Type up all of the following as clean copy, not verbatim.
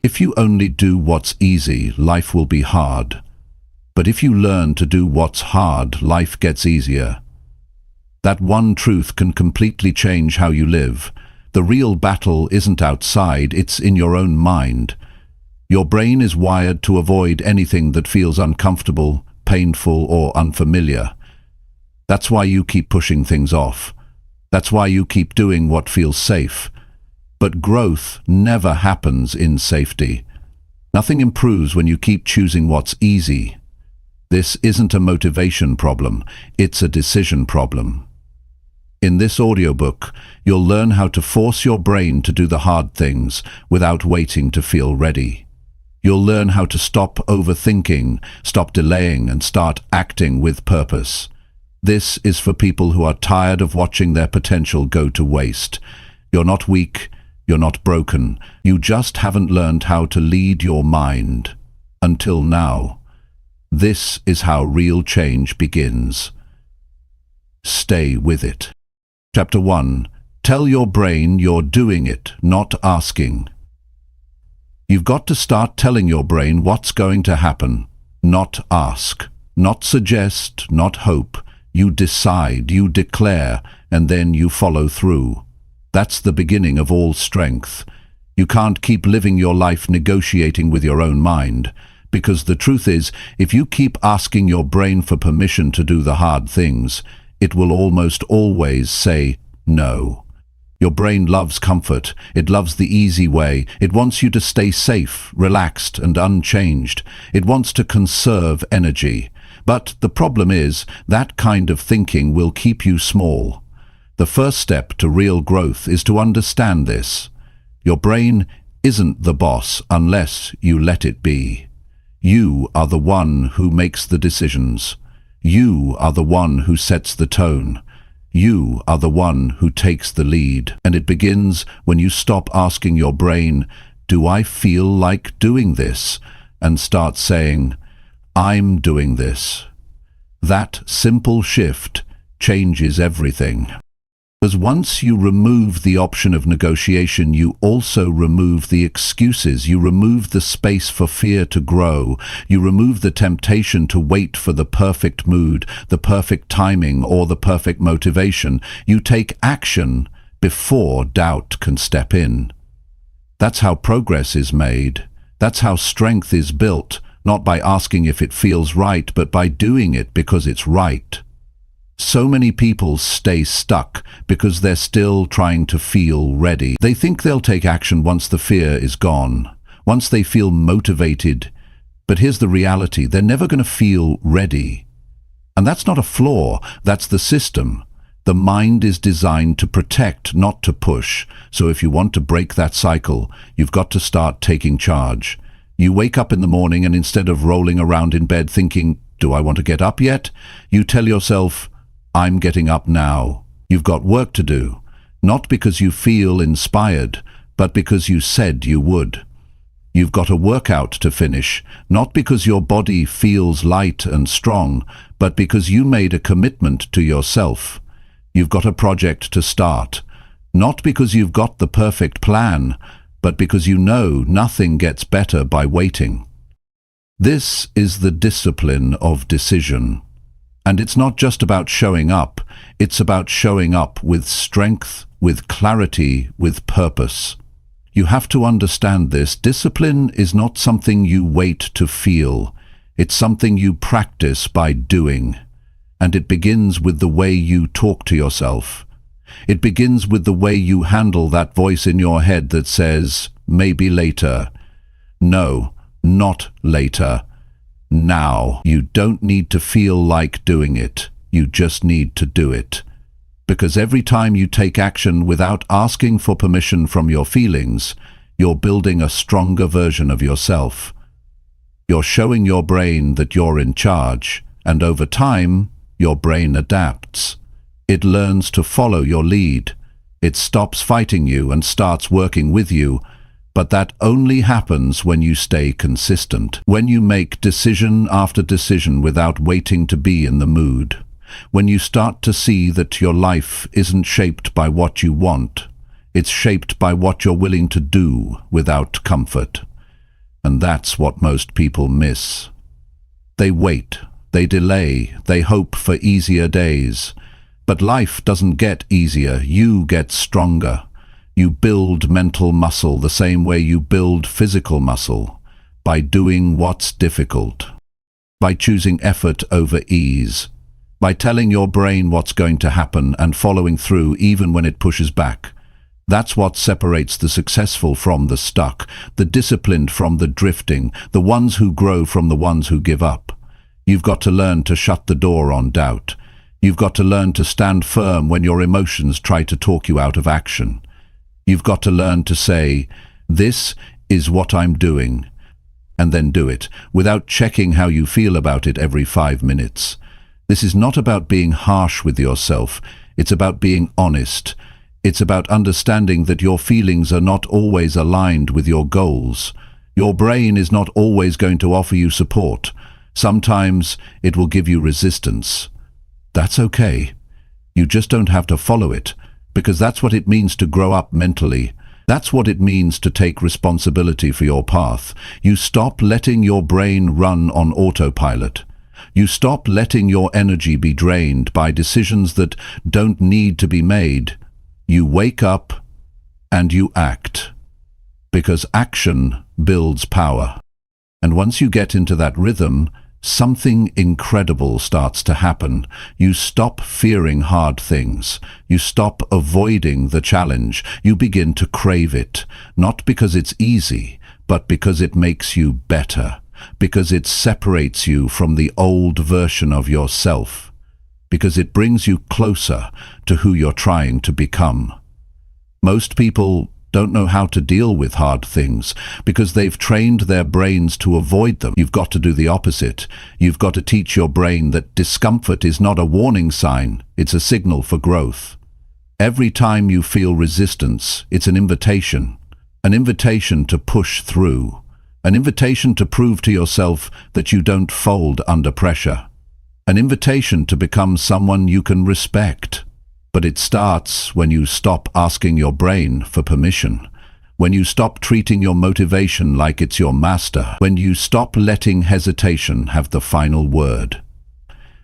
If you only do what's easy, life will be hard. But if you learn to do what's hard, life gets easier. That one truth can completely change how you live. The real battle isn't outside, it's in your own mind. Your brain is wired to avoid anything that feels uncomfortable, painful, or unfamiliar. That's why you keep pushing things off. That's why you keep doing what feels safe. But growth never happens in safety. Nothing improves when you keep choosing what's easy. This isn't a motivation problem, it's a decision problem. In this audiobook, you'll learn how to force your brain to do the hard things without waiting to feel ready. You'll learn how to stop overthinking, stop delaying, and start acting with purpose. This is for people who are tired of watching their potential go to waste. You're not weak, you're not broken. You just haven't learned how to lead your mind. Until now. This is how real change begins. Stay with it. Chapter 1. Tell your brain you're doing it, not asking. You've got to start telling your brain what's going to happen, not ask, not suggest, not hope. You decide, you declare, and then you follow through. That's the beginning of all strength. You can't keep living your life negotiating with your own mind, because the truth is, if you keep asking your brain for permission to do the hard things, it will almost always say no. Your brain loves comfort. It loves the easy way. It wants you to stay safe, relaxed, and unchanged. It wants to conserve energy. But the problem is, that kind of thinking will keep you small. The first step to real growth is to understand this. Your brain isn't the boss unless you let it be. You are the one who makes the decisions. You are the one who sets the tone. You are the one who takes the lead. And it begins when you stop asking your brain, "Do I feel like doing this?" and start saying, "I'm doing this." That simple shift changes everything. Because once you remove the option of negotiation, you also remove the excuses. You remove the space for fear to grow. You remove the temptation to wait for the perfect mood, the perfect timing, or the perfect motivation. You take action before doubt can step in. That's how progress is made. That's how strength is built, not by asking if it feels right, but by doing it because it's right. So many people stay stuck because they're still trying to feel ready. They think they'll take action once the fear is gone, once they feel motivated. But here's the reality, they're never going to feel ready. And that's not a flaw, that's the system. The mind is designed to protect, not to push. So if you want to break that cycle, you've got to start taking charge. You wake up in the morning and instead of rolling around in bed thinking, "Do I want to get up yet?" you tell yourself, "I'm getting up now." You've got work to do, not because you feel inspired, but because you said you would. You've got a workout to finish, not because your body feels light and strong, but because you made a commitment to yourself. You've got a project to start, not because you've got the perfect plan, but because you know nothing gets better by waiting. This is the discipline of decision. And it's not just about showing up, it's about showing up with strength, with clarity, with purpose. You have to understand this. Discipline is not something you wait to feel. It's something you practice by doing. And it begins with the way you talk to yourself. It begins with the way you handle that voice in your head that says, "Maybe later." No, not later. Now. You don't need to feel like doing it. You just need to do it. Because every time you take action without asking for permission from your feelings, you're building a stronger version of yourself. You're showing your brain that you're in charge, and over time, your brain adapts. It learns to follow your lead. It stops fighting you and starts working with you. But that only happens when you stay consistent, when you make decision after decision without waiting to be in the mood, when you start to see that your life isn't shaped by what you want, it's shaped by what you're willing to do without comfort. And that's what most people miss. They wait, they delay, they hope for easier days. But life doesn't get easier, you get stronger. You build mental muscle the same way you build physical muscle, by doing what's difficult, by choosing effort over ease, by telling your brain what's going to happen and following through even when it pushes back. That's what separates the successful from the stuck, the disciplined from the drifting, the ones who grow from the ones who give up. You've got to learn to shut the door on doubt. You've got to learn to stand firm when your emotions try to talk you out of action. You've got to learn to say, "This is what I'm doing," and then do it, without checking how you feel about it every 5 minutes. This is not about being harsh with yourself. It's about being honest. It's about understanding that your feelings are not always aligned with your goals. Your brain is not always going to offer you support. Sometimes it will give you resistance. That's okay. You just don't have to follow it, because that's what it means to grow up mentally. That's what it means to take responsibility for your path. You stop letting your brain run on autopilot. You stop letting your energy be drained by decisions that don't need to be made. You wake up and you act, because action builds power. And once you get into that rhythm, something incredible starts to happen. You stop fearing hard things. You stop avoiding the challenge. You begin to crave it, not because it's easy, but because it makes you better, because it separates you from the old version of yourself, because it brings you closer to who you're trying to become. Most people don't know how to deal with hard things because they've trained their brains to avoid them. You've got to do the opposite. You've got to teach your brain that discomfort is not a warning sign, it's a signal for growth. Every time you feel resistance, it's an invitation to push through, an invitation to prove to yourself that you don't fold under pressure, an invitation to become someone you can respect. But it starts when you stop asking your brain for permission, when you stop treating your motivation like it's your master, when you stop letting hesitation have the final word.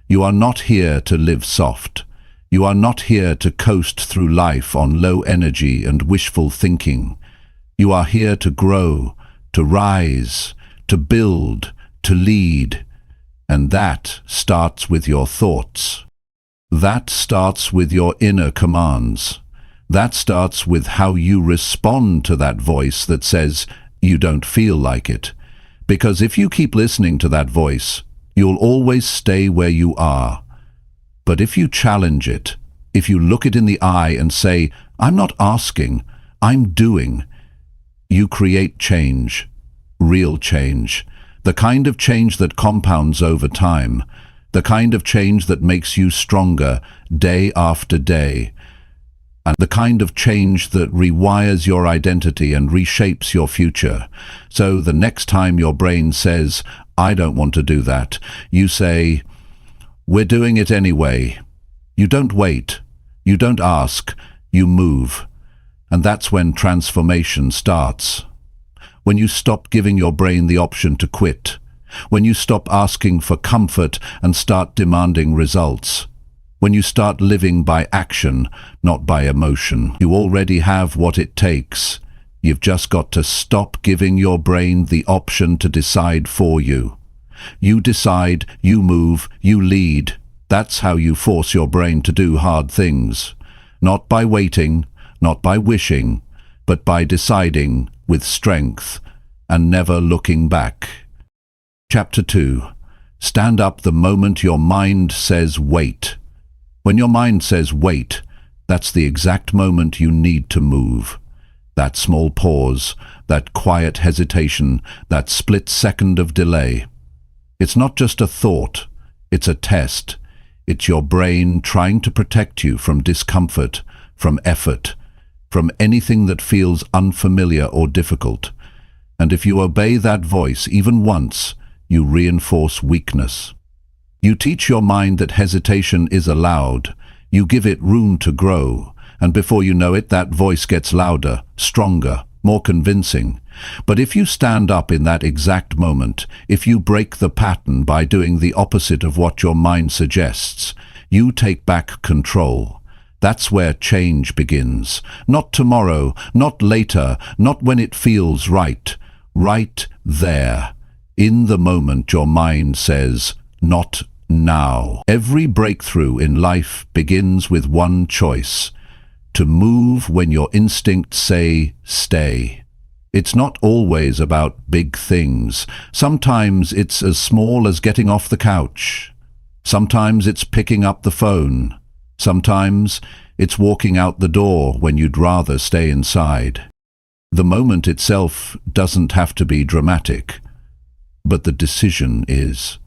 You are not here to live soft. You are not here to coast through life on low energy and wishful thinking. You are here to grow, to rise, to build, to lead. And that starts with your thoughts. That starts with your inner commands. That starts with how you respond to that voice that says you don't feel like it. Because if you keep listening to that voice, you'll always stay where you are. But if you challenge it, if you look it in the eye and say, "I'm not asking, I'm doing," you create change, real change, the kind of change that compounds over time, the kind of change that makes you stronger day after day, and the kind of change that rewires your identity and reshapes your future. So the next time your brain says, "I don't want to do that," you say, "We're doing it anyway." You don't wait, you don't ask, you move. And that's when transformation starts. When you stop giving your brain the option to quit. When you stop asking for comfort and start demanding results. When you start living by action, not by emotion. You already have what it takes. You've just got to stop giving your brain the option to decide for you. You decide, you move, you lead. That's how you force your brain to do hard things. Not by waiting, not by wishing, but by deciding with strength and never looking back. Chapter 2. Stand up the moment your mind says wait. When your mind says wait, that's the exact moment you need to move. That small pause, that quiet hesitation, that split second of delay. It's not just a thought, it's a test. It's your brain trying to protect you from discomfort, from effort, from anything that feels unfamiliar or difficult. And if you obey that voice even once, you reinforce weakness. You teach your mind that hesitation is allowed. You give it room to grow. And before you know it, that voice gets louder, stronger, more convincing. But if you stand up in that exact moment, if you break the pattern by doing the opposite of what your mind suggests, you take back control. That's where change begins. Not tomorrow, not later, not when it feels right. Right there, in the moment your mind says, not now. Every breakthrough in life begins with one choice: to move when your instincts say, stay. It's not always about big things. Sometimes it's as small as getting off the couch. Sometimes it's picking up the phone. Sometimes it's walking out the door when you'd rather stay inside. The moment itself doesn't have to be dramatic, but the decision is.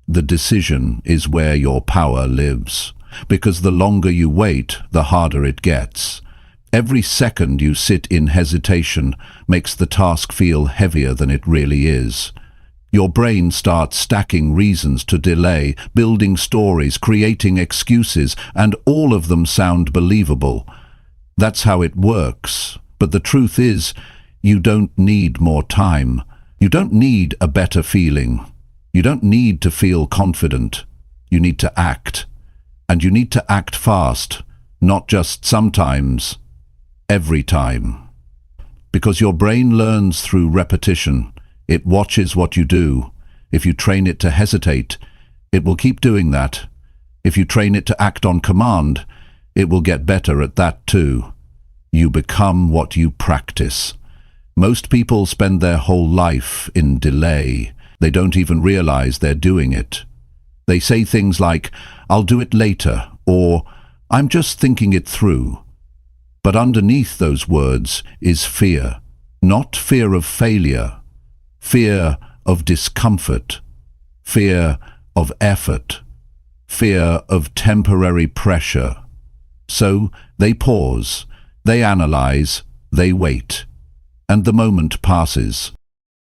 The decision is where your power lives, because the longer you wait, the harder it gets. Every second you sit in hesitation makes the task feel heavier than it really is. Your brain starts stacking reasons to delay, building stories, creating excuses, and all of them sound believable. That's how it works. But the truth is, you don't need more time. You don't need a better feeling. You don't need to feel confident. You need to act. And you need to act fast, not just sometimes, every time. Because your brain learns through repetition. It watches what you do. If you train it to hesitate, it will keep doing that. If you train it to act on command, it will get better at that too. You become what you practice. Most people spend their whole life in delay. They don't even realize they're doing it. They say things like, "I'll do it later," or "I'm just thinking it through." But underneath those words is fear. Not fear of failure. Fear of discomfort. Fear of effort. Fear of temporary pressure. So they pause. They analyze. They wait. And the moment passes.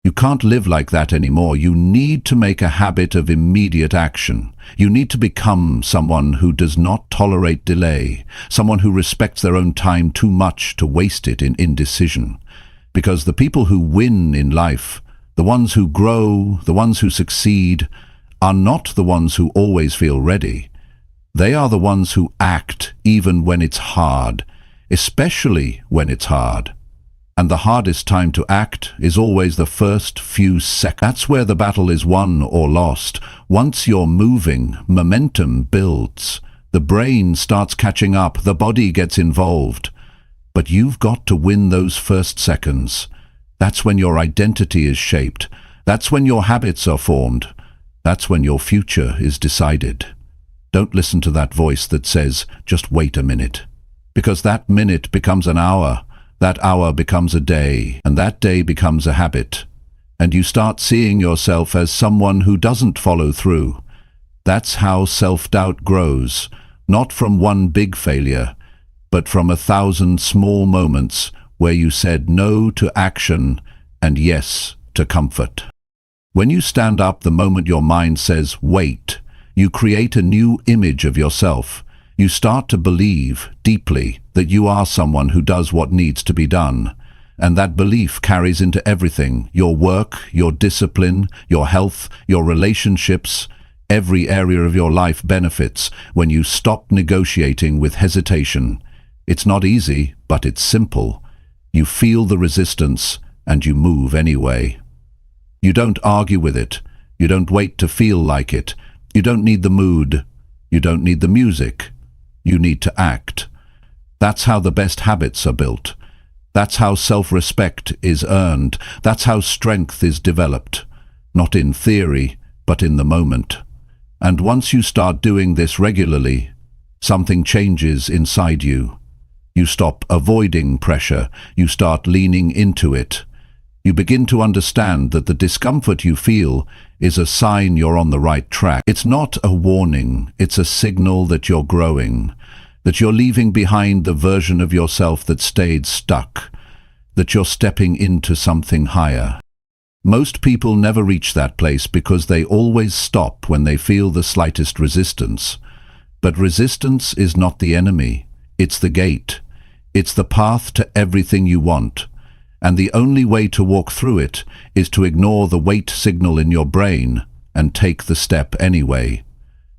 You can't live like that anymore. You need to make a habit of immediate action. You need to become someone who does not tolerate delay, someone who respects their own time too much to waste it in indecision. Because the people who win in life, the ones who grow, the ones who succeed, are not the ones who always feel ready. They are the ones who act even when it's hard, especially when it's hard. And the hardest time to act is always the first few seconds. That's where the battle is won or lost. Once you're moving, momentum builds. The brain starts catching up, the body gets involved. But you've got to win those first seconds. That's when your identity is shaped. That's when your habits are formed. That's when your future is decided. Don't listen to that voice that says, "Just wait a minute." Because that minute becomes an hour. That hour becomes a day, and that day becomes a habit. And you start seeing yourself as someone who doesn't follow through. That's how self-doubt grows, not from one big failure, but from 1,000 small moments where you said no to action and yes to comfort. When you stand up the moment your mind says wait, you create a new image of yourself. You start to believe deeply that you are someone who does what needs to be done. And that belief carries into everything: your work, your discipline, your health, your relationships. Every area of your life benefits when you stop negotiating with hesitation. It's not easy, but it's simple. You feel the resistance and you move anyway. You don't argue with it. You don't wait to feel like it. You don't need the mood. You don't need the music. You need to act. That's how the best habits are built. That's how self-respect is earned. That's how strength is developed. Not in theory, but in the moment. And once you start doing this regularly, something changes inside you. You stop avoiding pressure. You start leaning into it. You begin to understand that the discomfort you feel is a sign you're on the right track. It's not a warning, it's a signal that you're growing, that you're leaving behind the version of yourself that stayed stuck, that you're stepping into something higher. Most people never reach that place because they always stop when they feel the slightest resistance. But resistance is not the enemy, it's the gate. It's the path to everything you want. And the only way to walk through it is to ignore the wait signal in your brain and take the step anyway.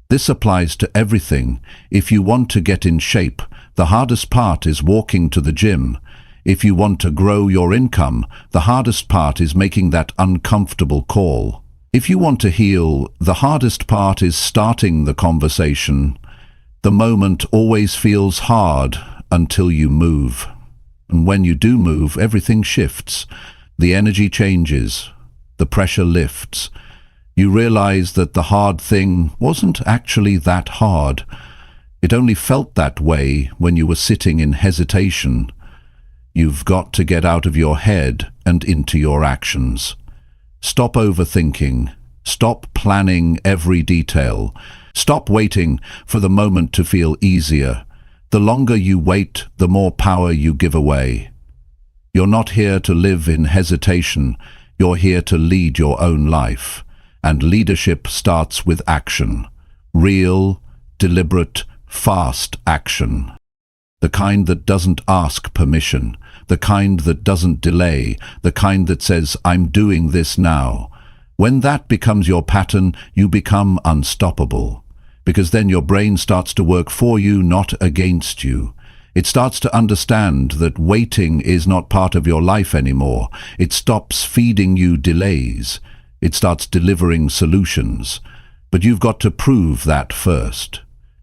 This applies to everything. If you want to get in shape, the hardest part is walking to the gym. If you want to grow your income, the hardest part is making that uncomfortable call. If you want to heal, the hardest part is starting the conversation. The moment always feels hard until you move. And when you do move, everything shifts. The energy changes. The pressure lifts. You realize that the hard thing wasn't actually that hard. It only felt that way when you were sitting in hesitation. You've got to get out of your head and into your actions. Stop overthinking. Stop planning every detail. Stop waiting for the moment to feel easier. The longer you wait, the more power you give away. You're not here to live in hesitation. You're here to lead your own life. And leadership starts with action. Real, deliberate, fast action. The kind that doesn't ask permission. The kind that doesn't delay. The kind that says, I'm doing this now. When that becomes your pattern, you become unstoppable. Because then your brain starts to work for you, not against you. It starts to understand that waiting is not part of your life anymore. It stops feeding you delays. It starts delivering solutions. But you've got to prove that first.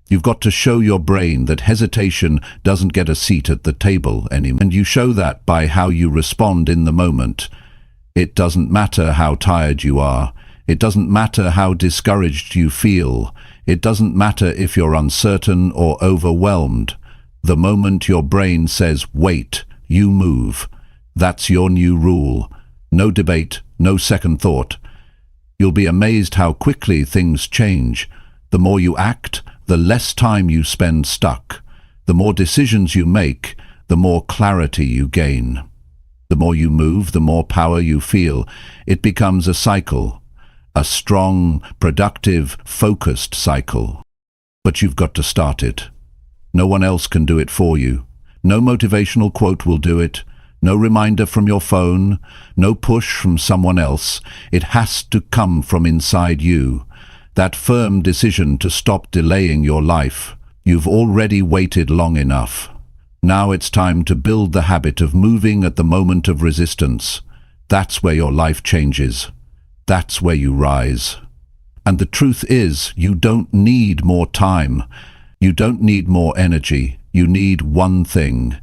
You've got to show your brain that hesitation doesn't get a seat at the table anymore. And you show that by how you respond in the moment. It doesn't matter how tired you are. It doesn't matter how discouraged you feel. It doesn't matter if you're uncertain or overwhelmed. The moment your brain says, wait, you move. That's your new rule. No debate, no second thought. You'll be amazed how quickly things change. The more you act, the less time you spend stuck. The more decisions you make, the more clarity you gain. The more you move, the more power you feel. It becomes a cycle. A strong, productive, focused cycle. But you've got to start it. No one else can do it for you. No motivational quote will do it. No reminder from your phone. No push from someone else. It has to come from inside you. That firm decision to stop delaying your life. You've already waited long enough. Now it's time to build the habit of moving at the moment of resistance. That's where your life changes. That's where you rise. And the truth is, you don't need more time. You don't need more energy. You need one thing: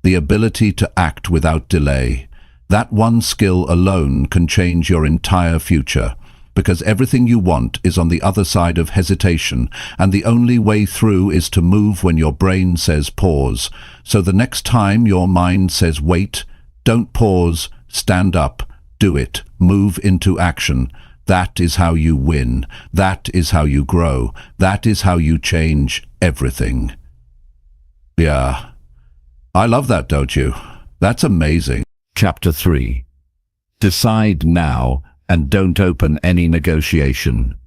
the ability to act without delay. That one skill alone can change your entire future, because everything you want is on the other side of hesitation, and the only way through is to move when your brain says pause. So the next time your mind says wait, don't pause, stand up. Do it. Move into action. That is how you win. That is how you grow. That is how you change everything. Yeah. I love that, don't you? That's amazing. Chapter 3. Decide now and don't open any negotiation.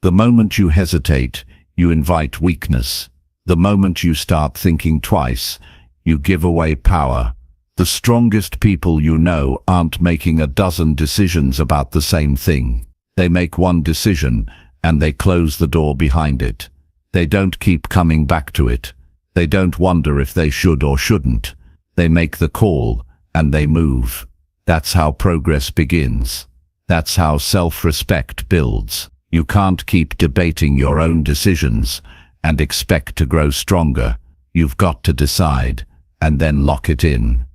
The moment you hesitate, you invite weakness. The moment you start thinking twice, you give away power. The strongest people you know aren't making a dozen decisions about the same thing. They make one decision and they close the door behind it. They don't keep coming back to it. They don't wonder if they should or shouldn't. They make the call and they move. That's how progress begins. That's how self-respect builds. You can't keep debating your own decisions and expect to grow stronger. You've got to decide and then lock it in.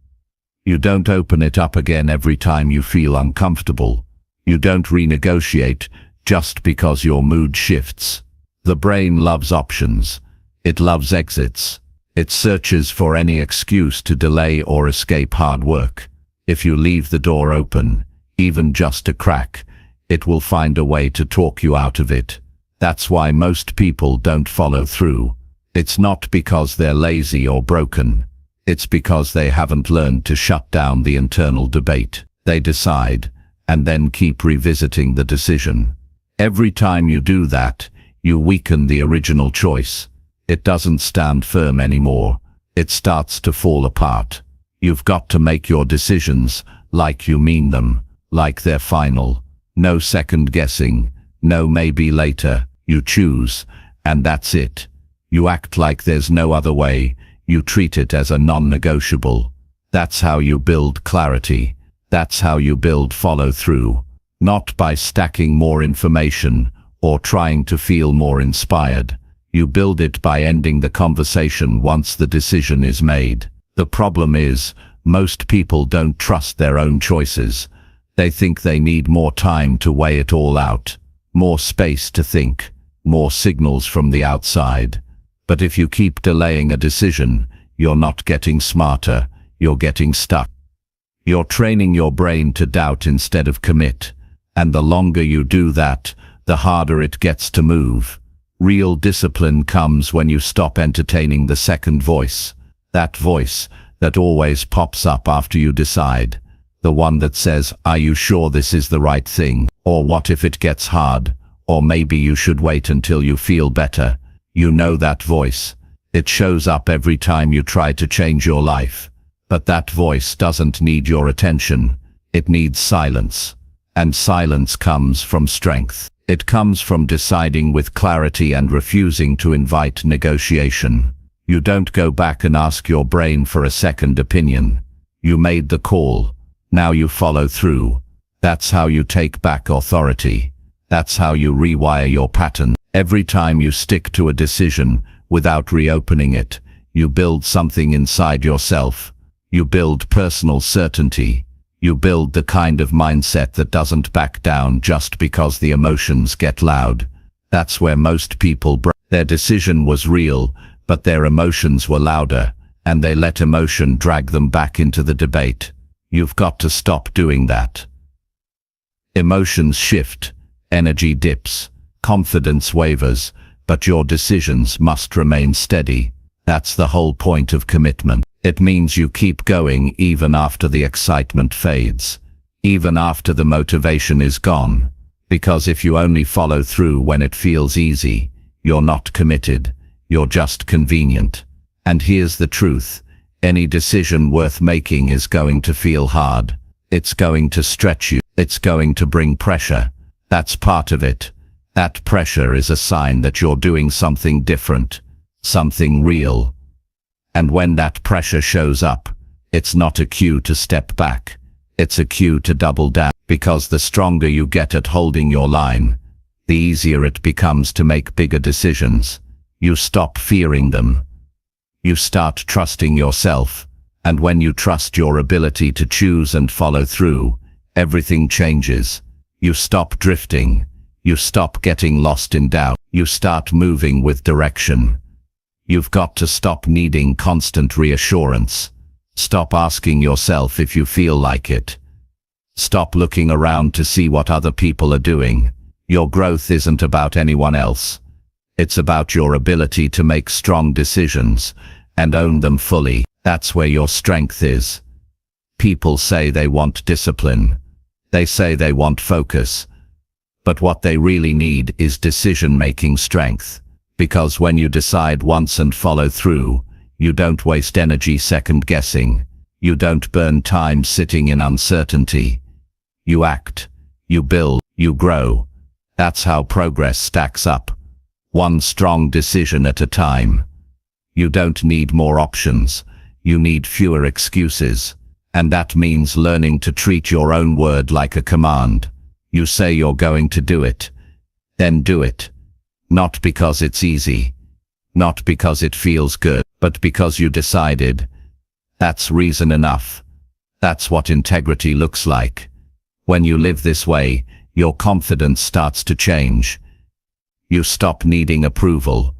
You don't open it up again every time you feel uncomfortable. You don't renegotiate just because your mood shifts. The brain loves options. It loves exits. It searches for any excuse to delay or escape hard work. If you leave the door open, even just a crack, it will find a way to talk you out of it. That's why most people don't follow through. It's not because they're lazy or broken. It's because they haven't learned to shut down the internal debate. They decide, and then keep revisiting the decision. Every time you do that, you weaken the original choice. It doesn't stand firm anymore. It starts to fall apart. You've got to make your decisions like you mean them, like they're final. No second guessing, no maybe later. You choose, and that's it. You act like there's no other way. You treat it as a non-negotiable. That's how you build clarity. That's how you build follow-through. Not by stacking more information or trying to feel more inspired. You build it by ending the conversation once the decision is made. The problem is, most people don't trust their own choices. They think they need more time to weigh it all out, more space to think, more signals from the outside. But if you keep delaying a decision, you're not getting smarter, you're getting stuck. You're training your brain to doubt instead of commit. And the longer you do that, the harder it gets to move. Real discipline comes when you stop entertaining the second voice. That voice that always pops up after you decide. The one that says, "Are you sure this is the right thing?" Or "What if it gets hard?" Or "Maybe you should wait until you feel better." You know that voice. It shows up every time you try to change your life. But that voice doesn't need your attention. It needs silence. And silence comes from strength. It comes from deciding with clarity and refusing to invite negotiation. You don't go back and ask your brain for a second opinion. You made the call. Now you follow through. That's how you take back authority. That's how you rewire your pattern. Every time you stick to a decision without reopening it, you build something inside yourself. You build personal certainty. You build the kind of mindset that doesn't back down just because the emotions get loud. That's where most people break. Their decision was real, but their emotions were louder, and they let emotion drag them back into the debate. You've got to stop doing that. Emotions shift, energy dips, confidence wavers, but your decisions must remain steady. That's the whole point of commitment. It means you keep going even after the excitement fades, even after the motivation is gone. Because if you only follow through when it feels easy, you're not committed, you're just convenient. And here's the truth. Any decision worth making is going to feel hard. It's going to stretch you. It's going to bring pressure. That's part of it. That pressure is a sign that you're doing something different, something real. And when that pressure shows up, it's not a cue to step back. It's a cue to double down. Because the stronger you get at holding your line, the easier it becomes to make bigger decisions. You stop fearing them. You start trusting yourself. And when you trust your ability to choose and follow through, everything changes. You stop drifting. You stop getting lost in doubt. You start moving with direction. You've got to stop needing constant reassurance. Stop asking yourself if you feel like it. Stop looking around to see what other people are doing. Your growth isn't about anyone else. It's about your ability to make strong decisions and own them fully. That's where your strength is. People say they want discipline. They say they want focus. But what they really need is decision-making strength. Because when you decide once and follow through, you don't waste energy second-guessing. You don't burn time sitting in uncertainty. You act, you build, you grow. That's how progress stacks up. One strong decision at a time. You don't need more options. You need fewer excuses. And that means learning to treat your own word like a command. You say you're going to do it. Then do it. Not because it's easy. Not because it feels good. But because you decided. That's reason enough. That's what integrity looks like. When you live this way, your confidence starts to change. You stop needing approval.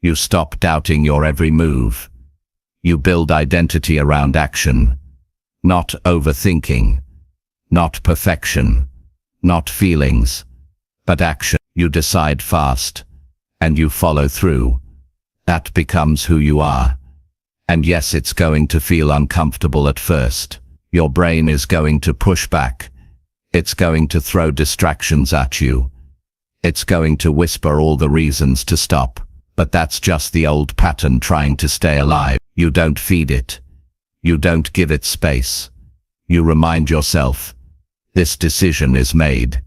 You stop doubting your every move. You build identity around action. Not overthinking. Not perfection. Not feelings. But action. You decide fast. And you follow through. That becomes who you are. And yes, it's going to feel uncomfortable at first. Your brain is going to push back. It's going to throw distractions at you. It's going to whisper all the reasons to stop. But that's just the old pattern trying to stay alive. You don't feed it. You don't give it space. You remind yourself, this decision is made.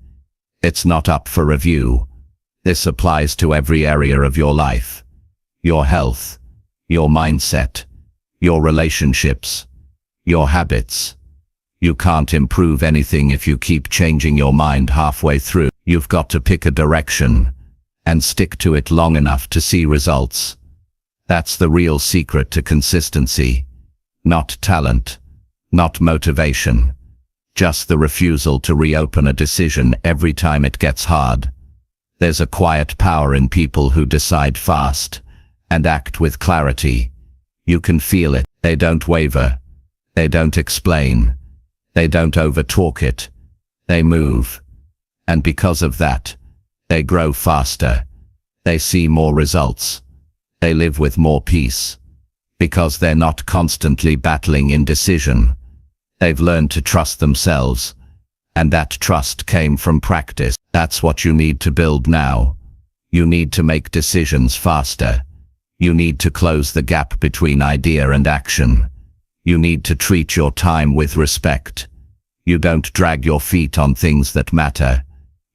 It's not up for review. This applies to every area of your life. Your health, your mindset, your relationships, your habits. You can't improve anything if you keep changing your mind halfway through. You've got to pick a direction and stick to it long enough to see results. That's the real secret to consistency. Not talent, not motivation, just the refusal to reopen a decision every time it gets hard. There's a quiet power in people who decide fast and act with clarity. You can feel it. They don't waver. They don't explain. They don't overtalk it. They move. And because of that, they grow faster. They see more results. They live with more peace. Because they're not constantly battling indecision. They've learned to trust themselves. And that trust came from practice. That's what you need to build now. You need to make decisions faster. You need to close the gap between idea and action. You need to treat your time with respect. You don't drag your feet on things that matter.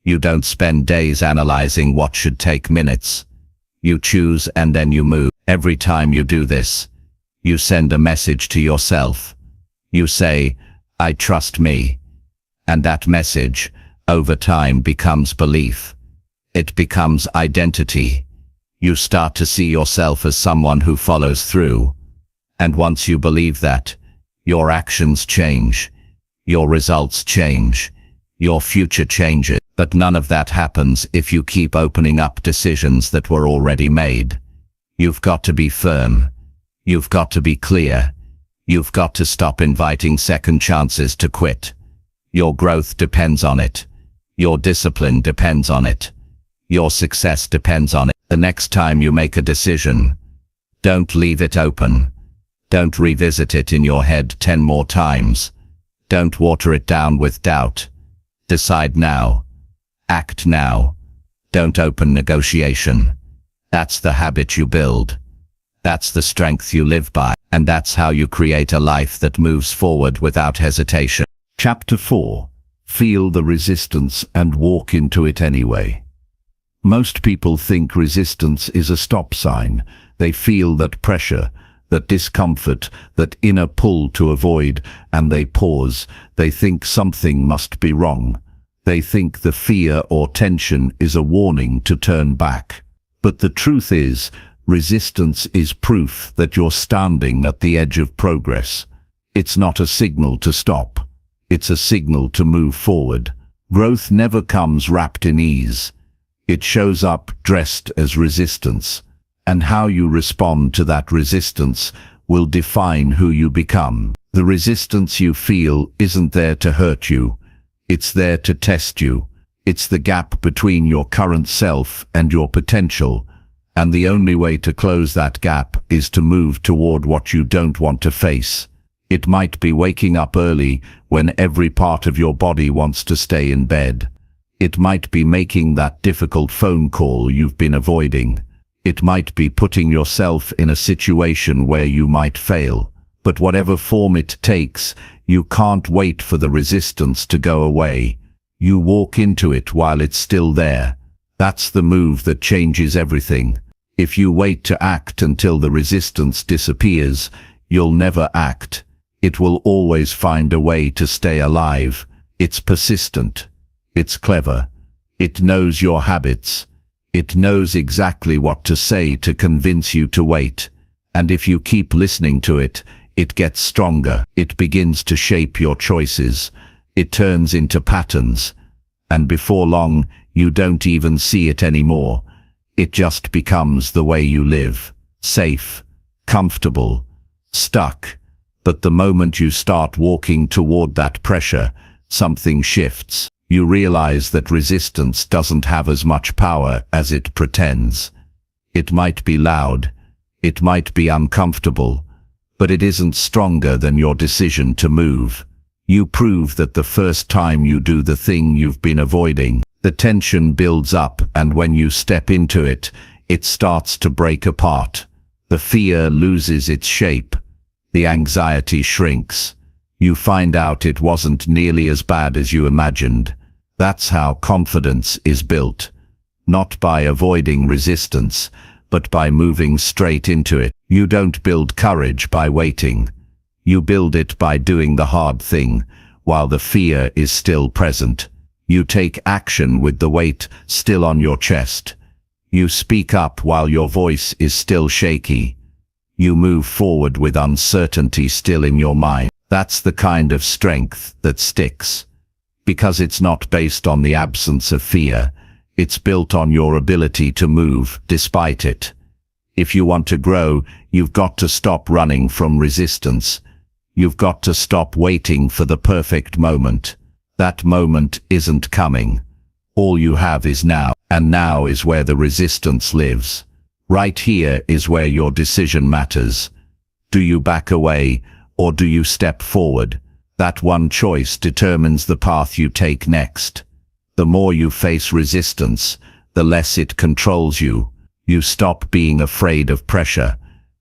You don't spend days analyzing what should take minutes. You choose and then you move. Every time you do this, you send a message to yourself. You say, I trust me. And that message, over time, becomes belief. It becomes identity. You start to see yourself as someone who follows through. And once you believe that, your actions change. Your results change. Your future changes. But none of that happens if you keep opening up decisions that were already made. You've got to be firm. You've got to be clear. You've got to stop inviting second chances to quit. Your growth depends on it. Your discipline depends on it. Your success depends on it. The next time you make a decision, don't leave it open. Don't revisit it in your head 10 more times. Don't water it down with doubt. Decide now. Act now. Don't open negotiation. That's the habit you build. That's the strength you live by. And that's how you create a life that moves forward without hesitation. Chapter 4. Feel the resistance and walk into it anyway. Most people think resistance is a stop sign. They feel that pressure, that discomfort, that inner pull to avoid, and they pause. They think something must be wrong. They think the fear or tension is a warning to turn back. But the truth is, resistance is proof that you're standing at the edge of progress. It's not a signal to stop. It's a signal to move forward. Growth never comes wrapped in ease. It shows up dressed as resistance. And how you respond to that resistance will define who you become. The resistance you feel isn't there to hurt you. It's there to test you. It's the gap between your current self and your potential. And the only way to close that gap is to move toward what you don't want to face. It might be waking up early when every part of your body wants to stay in bed. It might be making that difficult phone call you've been avoiding. It might be putting yourself in a situation where you might fail. But whatever form it takes, you can't wait for the resistance to go away. You walk into it while it's still there. That's the move that changes everything. If you wait to act until the resistance disappears, you'll never act. It will always find a way to stay alive. It's persistent. It's clever. It knows your habits. It knows exactly what to say to convince you to wait. And if you keep listening to it, it gets stronger. It begins to shape your choices. It turns into patterns. And before long, you don't even see it anymore. It just becomes the way you live. Safe, comfortable, stuck. But the moment you start walking toward that pressure, something shifts. You realize that resistance doesn't have as much power as it pretends. It might be loud. It might be uncomfortable. But it isn't stronger than your decision to move. You prove that the first time you do the thing you've been avoiding, the tension builds up, and when you step into it, it starts to break apart. The fear loses its shape. The anxiety shrinks. You find out it wasn't nearly as bad as you imagined. That's how confidence is built. Not by avoiding resistance, but by moving straight into it. You don't build courage by waiting. You build it by doing the hard thing, while the fear is still present. You take action with the weight still on your chest. You speak up while your voice is still shaky. You move forward with uncertainty still in your mind. That's the kind of strength that sticks. Because it's not based on the absence of fear. It's built on your ability to move despite it. If you want to grow, you've got to stop running from resistance. You've got to stop waiting for the perfect moment. That moment isn't coming. All you have is now, and now is where the resistance lives. Right here is where your decision matters. Do you back away, or do you step forward? That one choice determines the path you take next. The more you face resistance, the less it controls you. You stop being afraid of pressure.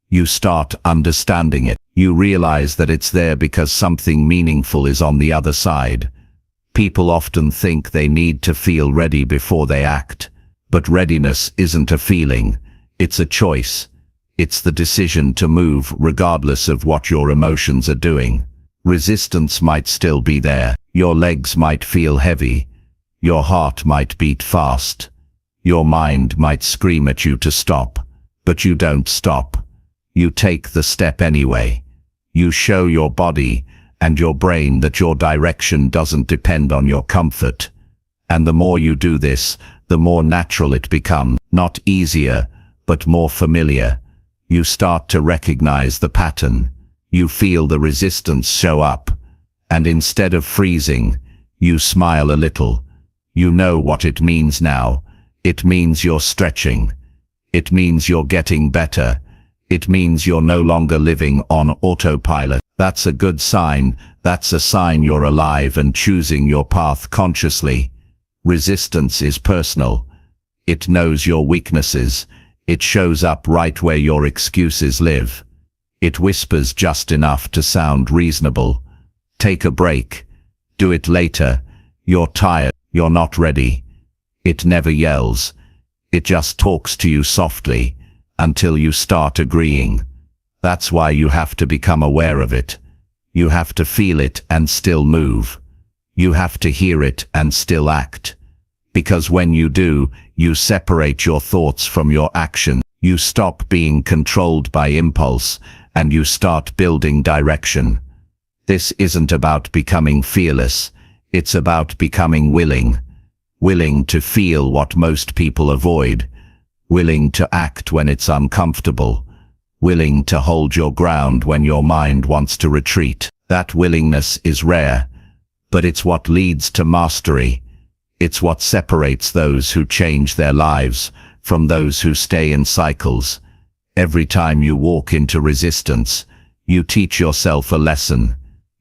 You start understanding it. You realize that it's there because something meaningful is on the other side. People often think they need to feel ready before they act. But readiness isn't a feeling. It's a choice. It's the decision to move regardless of what your emotions are doing. Resistance might still be there. Your legs might feel heavy. Your heart might beat fast. Your mind might scream at you to stop. But you don't stop. You take the step anyway. You show your body and your brain that your direction doesn't depend on your comfort. And the more you do this, the more natural it becomes. Not easier, but more familiar. You start to recognize the pattern. You feel the resistance show up. And instead of freezing, you smile a little. You know what it means now. It means you're stretching. It means you're getting better. It means you're no longer living on autopilot. That's a good sign. That's a sign you're alive and choosing your path consciously. Resistance is personal. It knows your weaknesses. It shows up right where your excuses live. It whispers just enough to sound reasonable. Take a break. Do it later. You're tired. You're not ready. It never yells. It just talks to you softly until you start agreeing. That's why you have to become aware of it. You have to feel it and still move. You have to hear it and still act. Because when you do, you separate your thoughts from your action. You stop being controlled by impulse, and you start building direction. This isn't about becoming fearless. It's about becoming willing. Willing to feel what most people avoid. Willing to act when it's uncomfortable. Willing to hold your ground when your mind wants to retreat. That willingness is rare, but it's what leads to mastery. It's what separates those who change their lives from those who stay in cycles. Every time you walk into resistance, you teach yourself a lesson.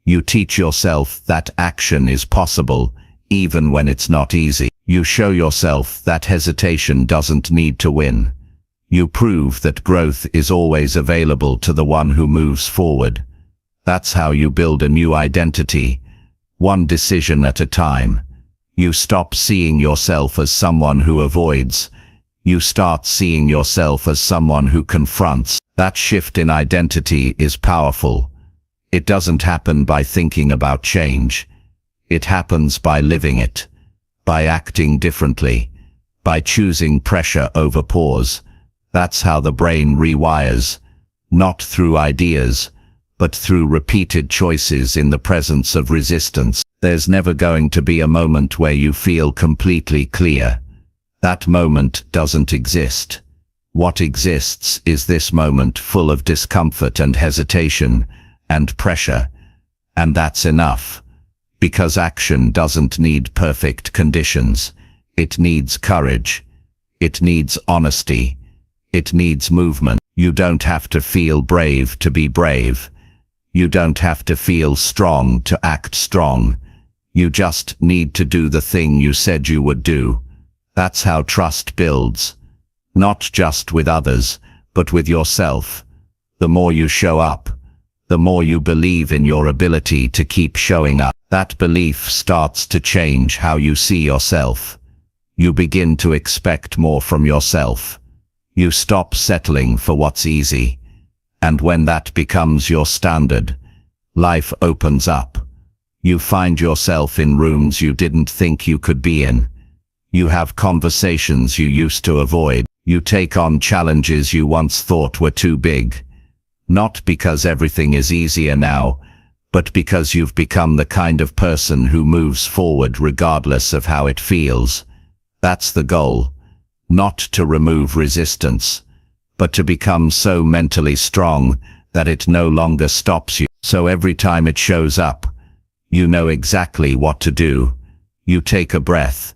You teach yourself that action is possible, even when it's not easy. You show yourself that hesitation doesn't need to win. You prove that growth is always available to the one who moves forward. That's how you build a new identity, one decision at a time. You stop seeing yourself as someone who avoids. You start seeing yourself as someone who confronts. That shift in identity is powerful. It doesn't happen by thinking about change. It happens by living it, by acting differently, by choosing pressure over pause. That's how the brain rewires, not through ideas, but through repeated choices in the presence of resistance. There's never going to be a moment where you feel completely clear. That moment doesn't exist. What exists is this moment full of discomfort and hesitation and pressure. And that's enough. Because action doesn't need perfect conditions. It needs courage. It needs honesty. It needs movement. You don't have to feel brave to be brave. You don't have to feel strong to act strong. You just need to do the thing you said you would do. That's how trust builds. Not just with others, but with yourself. The more you show up, the more you believe in your ability to keep showing up. That belief starts to change how you see yourself. You begin to expect more from yourself. You stop settling for what's easy. And when that becomes your standard, life opens up. You find yourself in rooms you didn't think you could be in. You have conversations you used to avoid. You take on challenges you once thought were too big. Not because everything is easier now, but because you've become the kind of person who moves forward regardless of how it feels. That's the goal. Not to remove resistance, but to become so mentally strong that it no longer stops you. So every time it shows up, you know exactly what to do. You take a breath,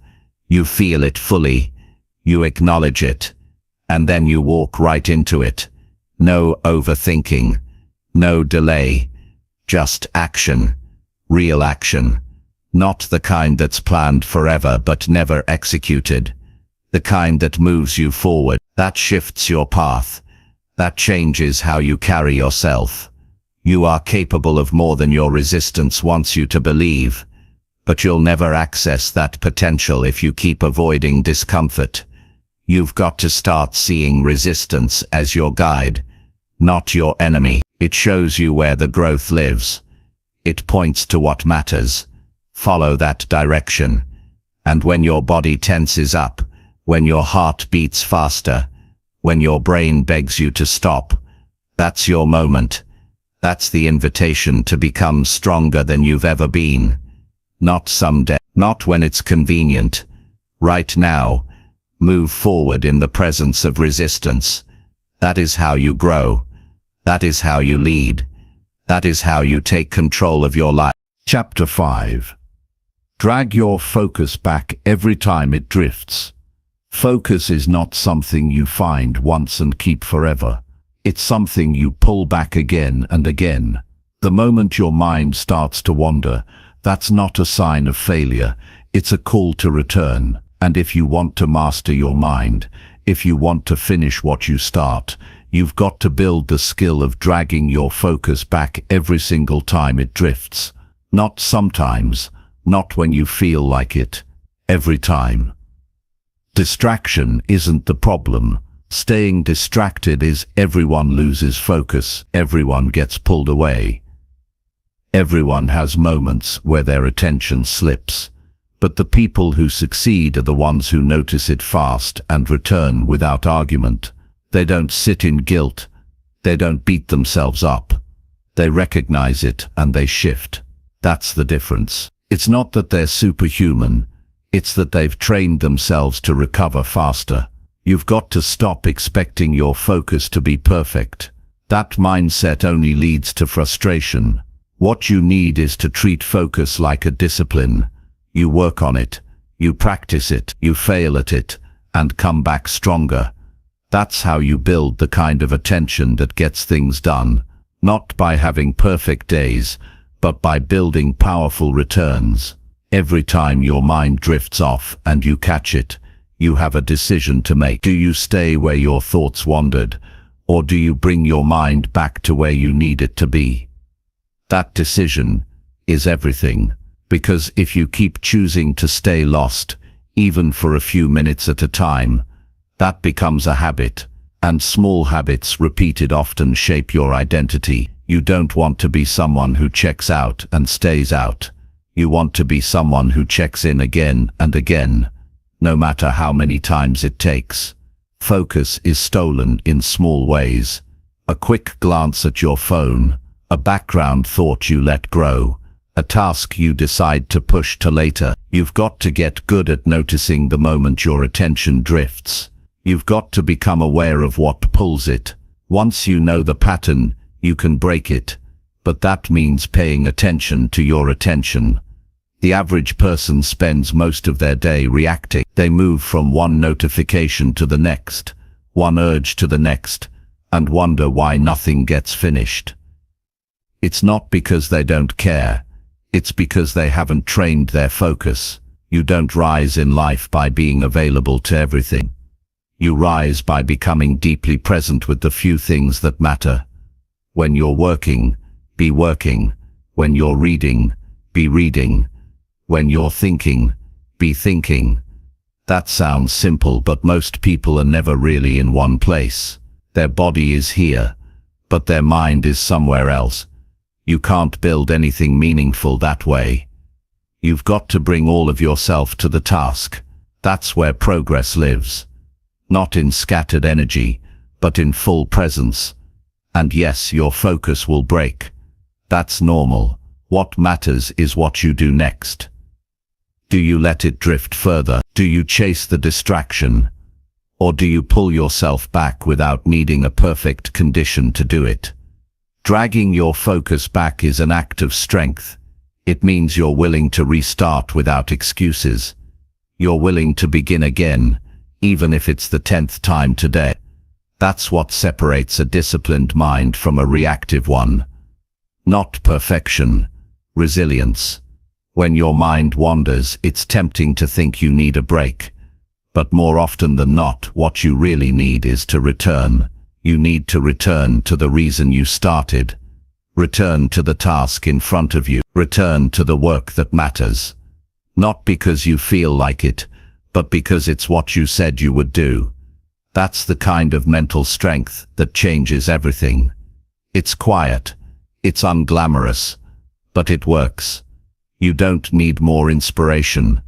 you feel it fully, you acknowledge it, and then you walk right into it. No overthinking, no delay, just action, real action. Not the kind that's planned forever but never executed. The kind that moves you forward, that shifts your path, that changes how you carry yourself. You are capable of more than your resistance wants you to believe, but you'll never access that potential if you keep avoiding discomfort. You've got to start seeing resistance as your guide, not your enemy. It shows you where the growth lives. It points to what matters. Follow that direction. And when your body tenses up, when your heart beats faster, when your brain begs you to stop, that's your moment. That's the invitation to become stronger than you've ever been. Not someday, not when it's convenient. Right now, move forward in the presence of resistance. That is how you grow. That is how you lead. That is how you take control of your life. Chapter 5. Drag your focus back every time it drifts. Focus is not something you find once and keep forever. It's something you pull back again and again. The moment your mind starts to wander, that's not a sign of failure. It's a call to return. And if you want to master your mind, if you want to finish what you start, you've got to build the skill of dragging your focus back every single time it drifts. Not sometimes, not when you feel like it, every time. Distraction isn't the problem. Staying distracted is everyone loses focus, everyone gets pulled away. Everyone has moments where their attention slips. But the people who succeed are the ones who notice it fast and return without argument. They don't sit in guilt. They don't beat themselves up. They recognize it and they shift. That's the difference. It's not that they're superhuman. It's that they've trained themselves to recover faster. You've got to stop expecting your focus to be perfect. That mindset only leads to frustration. What you need is to treat focus like a discipline. You work on it, you practice it, you fail at it, and come back stronger. That's how you build the kind of attention that gets things done, not by having perfect days, but by building powerful returns. Every time your mind drifts off and you catch it, you have a decision to make. Do you stay where your thoughts wandered, or do you bring your mind back to where you need it to be? That decision is everything. Because if you keep choosing to stay lost, even for a few minutes at a time, that becomes a habit, and small habits repeated often shape your identity. You don't want to be someone who checks out and stays out. You want to be someone who checks in again and again, no matter how many times it takes. Focus is stolen in small ways. A quick glance at your phone, a background thought you let grow, a task you decide to push to later. You've got to get good at noticing the moment your attention drifts. You've got to become aware of what pulls it. Once you know the pattern, you can break it. But that means paying attention to your attention. The average person spends most of their day reacting. They move from one notification to the next, one urge to the next, and wonder why nothing gets finished. It's not because they don't care. It's because they haven't trained their focus. You don't rise in life by being available to everything. You rise by becoming deeply present with the few things that matter. When you're working, be working. When you're reading, be reading. When you're thinking, be thinking. That sounds simple, but most people are never really in one place. Their body is here, but their mind is somewhere else. You can't build anything meaningful that way. You've got to bring all of yourself to the task. That's where progress lives. Not in scattered energy, but in full presence. And yes, your focus will break. That's normal. What matters is what you do next. Do you let it drift further? Do you chase the distraction? Or do you pull yourself back without needing a perfect condition to do it? Dragging your focus back is an act of strength. It means you're willing to restart without excuses. You're willing to begin again, even if it's the 10th time today. That's what separates a disciplined mind from a reactive one. Not perfection, resilience. When your mind wanders, it's tempting to think you need a break. But more often than not, what you really need is to return. You need to return to the reason you started. Return to the task in front of you. Return to the work that matters. Not because you feel like it, but because it's what you said you would do. That's the kind of mental strength that changes everything. It's quiet. It's unglamorous. But it works. You don't need more inspiration.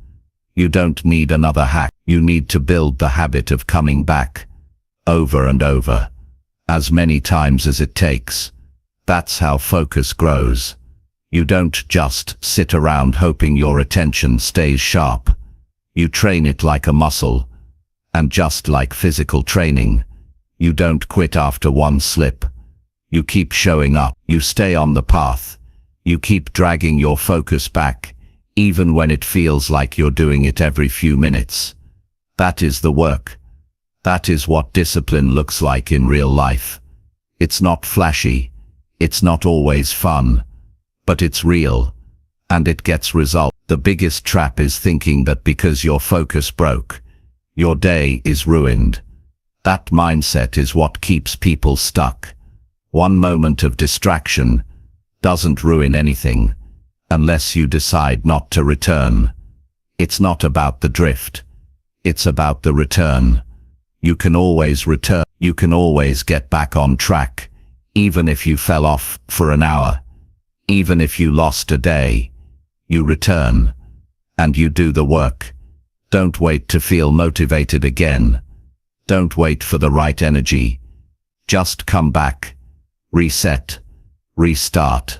You don't need another hack. You need to build the habit of coming back. Over and over. As many times as it takes. That's how focus grows. You don't just sit around hoping your attention stays sharp. You train it like a muscle. And just like physical training, you don't quit after one slip. You keep showing up. You stay on the path. You keep dragging your focus back, even when it feels like you're doing it every few minutes. That is the work. That is what discipline looks like in real life. It's not flashy. It's not always fun. But it's real. And it gets results. The biggest trap is thinking that because your focus broke, your day is ruined. That mindset is what keeps people stuck. One moment of distraction doesn't ruin anything, unless you decide not to return. It's not about the drift. It's about the return. You can always return. You can always get back on track, even if you fell off for an hour. Even if you lost a day, you return. And you do the work. Don't wait to feel motivated again. Don't wait for the right energy. Just come back. Reset. Restart.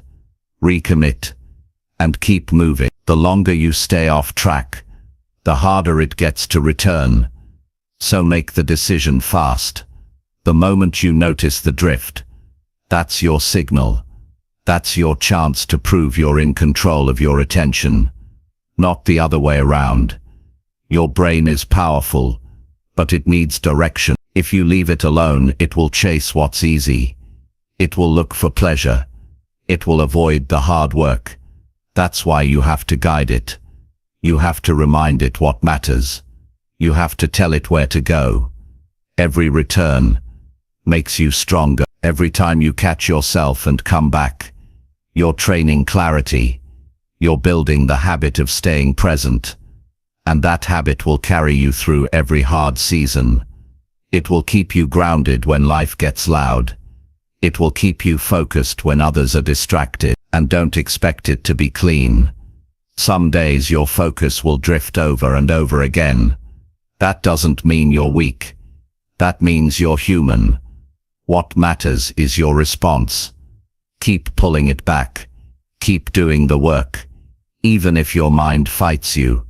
Recommit. And keep moving. The longer you stay off track, the harder it gets to return. So make the decision fast. The moment you notice the drift, that's your signal. That's your chance to prove you're in control of your attention. Not the other way around. Your brain is powerful, but it needs direction. If you leave it alone, it will chase what's easy. It will look for pleasure. It will avoid the hard work. That's why you have to guide it. You have to remind it what matters. You have to tell it where to go. Every return makes you stronger. Every time you catch yourself and come back, you're training clarity. You're building the habit of staying present. And that habit will carry you through every hard season. It will keep you grounded when life gets loud. It will keep you focused when others are distracted. And don't expect it to be clean. Some days your focus will drift over and over again. That doesn't mean you're weak. That means you're human. What matters is your response. Keep pulling it back. Keep doing the work. Even if your mind fights you.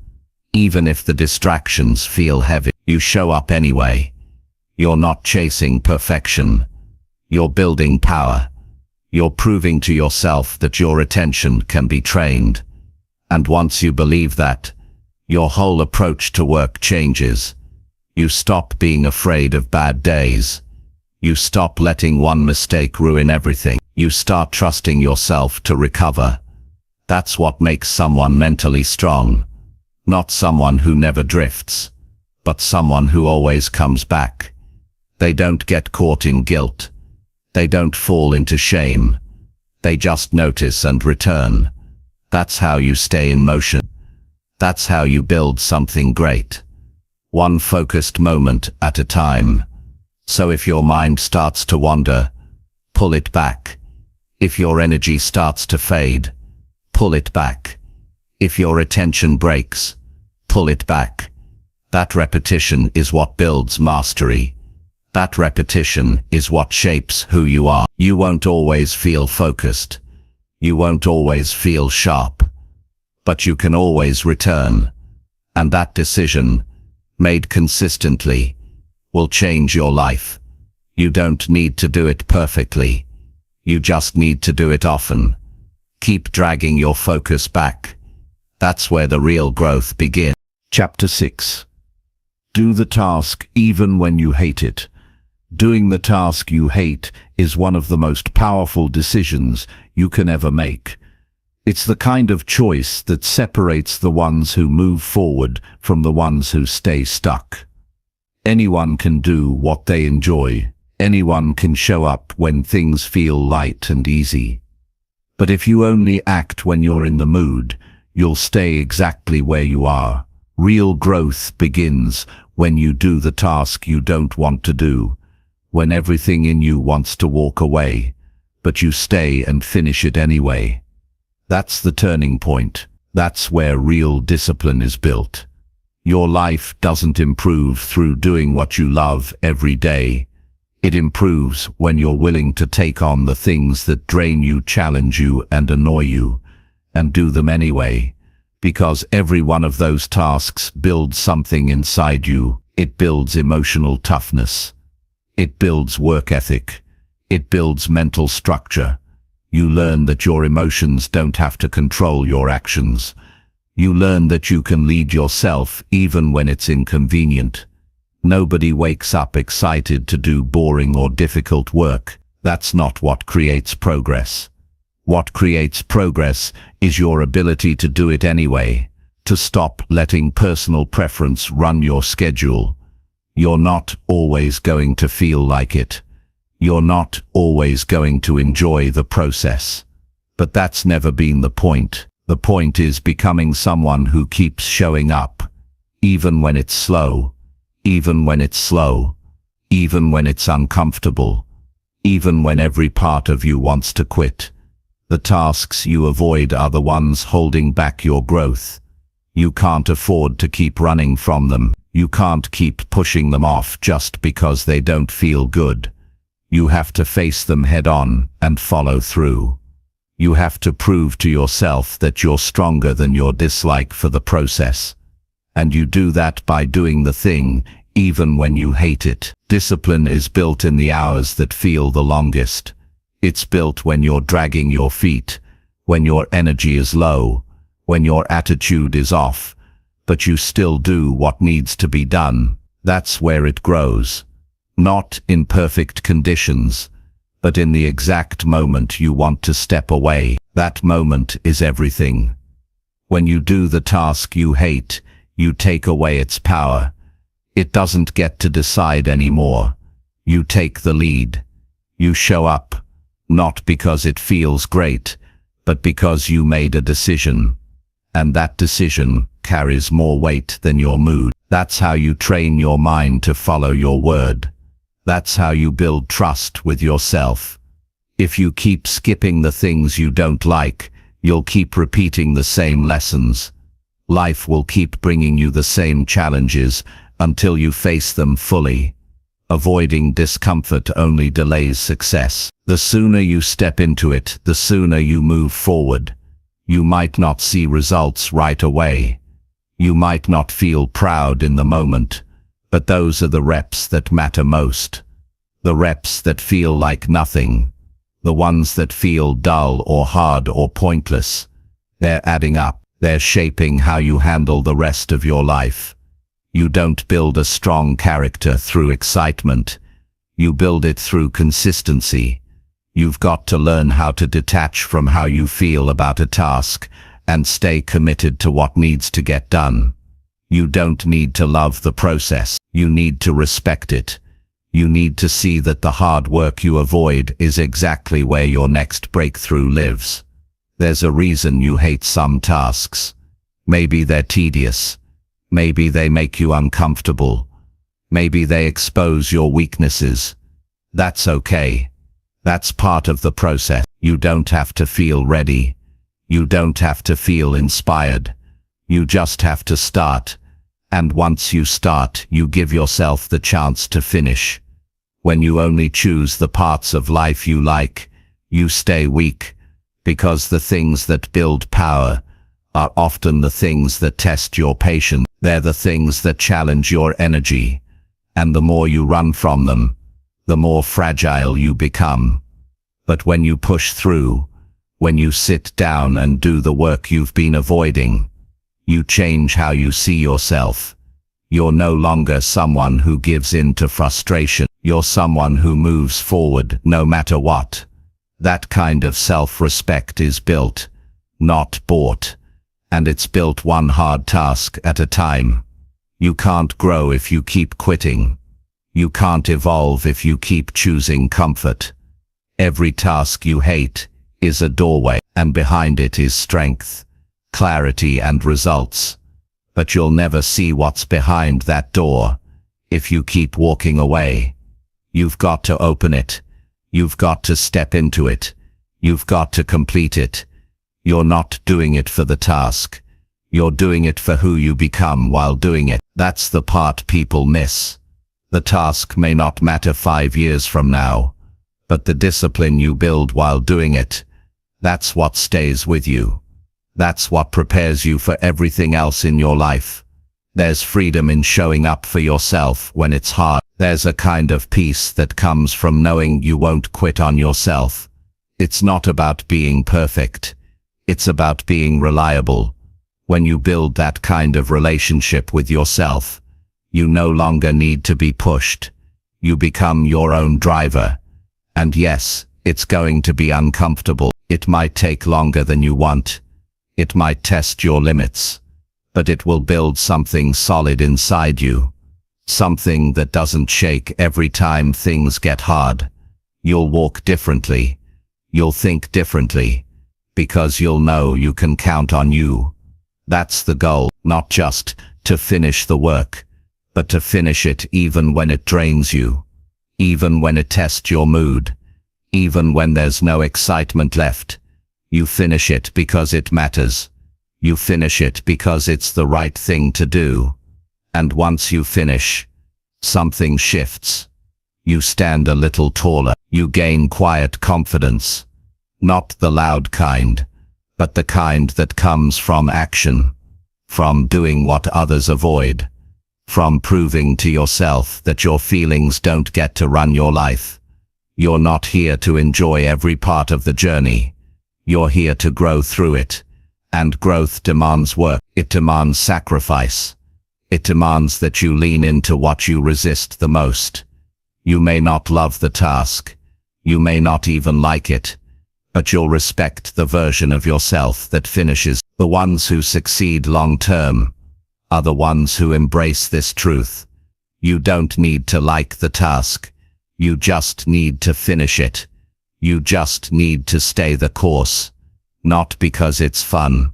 Even if the distractions feel heavy, you show up anyway. You're not chasing perfection. You're building power. You're proving to yourself that your attention can be trained. And once you believe that, your whole approach to work changes. You stop being afraid of bad days. You stop letting one mistake ruin everything. You start trusting yourself to recover. That's what makes someone mentally strong. Not someone who never drifts, but someone who always comes back. They don't get caught in guilt. They don't fall into shame. They just notice and return. That's how you stay in motion. That's how you build something great. One focused moment at a time. So if your mind starts to wander, pull it back. If your energy starts to fade, pull it back. If your attention breaks, pull it back. That repetition is what builds mastery. That repetition is what shapes who you are. You won't always feel focused. You won't always feel sharp. But you can always return. And that decision, made consistently, will change your life. You don't need to do it perfectly. You just need to do it often. Keep dragging your focus back. That's where the real growth begins. Chapter 6. Do the task even when you hate it. Doing the task you hate is one of the most powerful decisions you can ever make. It's the kind of choice that separates the ones who move forward from the ones who stay stuck. Anyone can do what they enjoy. Anyone can show up when things feel light and easy. But if you only act when you're in the mood, you'll stay exactly where you are. Real growth begins when you do the task you don't want to do, when everything in you wants to walk away, but you stay and finish it anyway. That's the turning point. That's where real discipline is built. Your life doesn't improve through doing what you love every day. It improves when you're willing to take on the things that drain you, challenge you, and annoy you, and do them anyway. Because every one of those tasks builds something inside you. It builds emotional toughness. It builds work ethic. It builds mental structure. You learn that your emotions don't have to control your actions. You learn that you can lead yourself even when it's inconvenient. Nobody wakes up excited to do boring or difficult work. That's not what creates progress. What creates progress is your ability to do it anyway, to stop letting personal preference run your schedule. You're not always going to feel like it. You're not always going to enjoy the process. But that's never been the point. The point is becoming someone who keeps showing up, even when it's slow, even when it's slow, even when it's uncomfortable, even when every part of you wants to quit. The tasks you avoid are the ones holding back your growth. You can't afford to keep running from them. You can't keep pushing them off just because they don't feel good. You have to face them head on and follow through. You have to prove to yourself that you're stronger than your dislike for the process. And you do that by doing the thing, even when you hate it. Discipline is built in the hours that feel the longest. It's built when you're dragging your feet, when your energy is low, when your attitude is off, but you still do what needs to be done. That's where it grows. Not in perfect conditions, but in the exact moment you want to step away. That moment is everything. When you do the task you hate, you take away its power. It doesn't get to decide anymore. You take the lead. You show up, not because it feels great, but because you made a decision. And that decision carries more weight than your mood. That's how you train your mind to follow your word. That's how you build trust with yourself. If you keep skipping the things you don't like, you'll keep repeating the same lessons. Life will keep bringing you the same challenges until you face them fully. Avoiding discomfort only delays success. The sooner you step into it, the sooner you move forward. You might not see results right away. You might not feel proud in the moment, but those are the reps that matter most. The reps that feel like nothing. The ones that feel dull or hard or pointless. They're adding up. They're shaping how you handle the rest of your life. You don't build a strong character through excitement. You build it through consistency. You've got to learn how to detach from how you feel about a task and stay committed to what needs to get done. You don't need to love the process. You need to respect it. You need to see that the hard work you avoid is exactly where your next breakthrough lives. There's a reason you hate some tasks. Maybe they're tedious. Maybe they make you uncomfortable. Maybe they expose your weaknesses. That's okay. That's part of the process. You don't have to feel ready. You don't have to feel inspired. You just have to start. And once you start, you give yourself the chance to finish. When you only choose the parts of life you like, you stay weak, because the things that build power are often the things that test your patience. They're the things that challenge your energy, and the more you run from them, the more fragile you become. But when you push through, when you sit down and do the work you've been avoiding, you change how you see yourself. You're no longer someone who gives in to frustration. You're someone who moves forward no matter what. That kind of self-respect is built, not bought, and it's built one hard task at a time. You can't grow if you keep quitting. You can't evolve if you keep choosing comfort. Every task you hate is a doorway, and behind it is strength, clarity and results. But you'll never see what's behind that door if you keep walking away. You've got to open it. You've got to step into it. You've got to complete it. You're not doing it for the task. You're doing it for who you become while doing it. That's the part people miss. The task may not matter 5 years from now, but the discipline you build while doing it, that's what stays with you. That's what prepares you for everything else in your life. There's freedom in showing up for yourself when it's hard. There's a kind of peace that comes from knowing you won't quit on yourself. It's not about being perfect. It's about being reliable. When you build that kind of relationship with yourself, you no longer need to be pushed. You become your own driver. And yes, it's going to be uncomfortable. It might take longer than you want. It might test your limits. But it will build something solid inside you. Something that doesn't shake every time things get hard. You'll walk differently. You'll think differently. Because you'll know you can count on you. That's the goal, not just to finish the work, but to finish it even when it drains you. Even when it tests your mood. Even when there's no excitement left. You finish it because it matters. You finish it because it's the right thing to do. And once you finish, something shifts. You stand a little taller. You gain quiet confidence. Not the loud kind, but the kind that comes from action. From doing what others avoid. From proving to yourself that your feelings don't get to run your life. You're not here to enjoy every part of the journey. You're here to grow through it. And growth demands work. It demands sacrifice. It demands that you lean into what you resist the most. You may not love the task. You may not even like it. But you'll respect the version of yourself that finishes. The ones who succeed long-term are the ones who embrace this truth. You don't need to like the task. You just need to finish it. You just need to stay the course. Not because it's fun.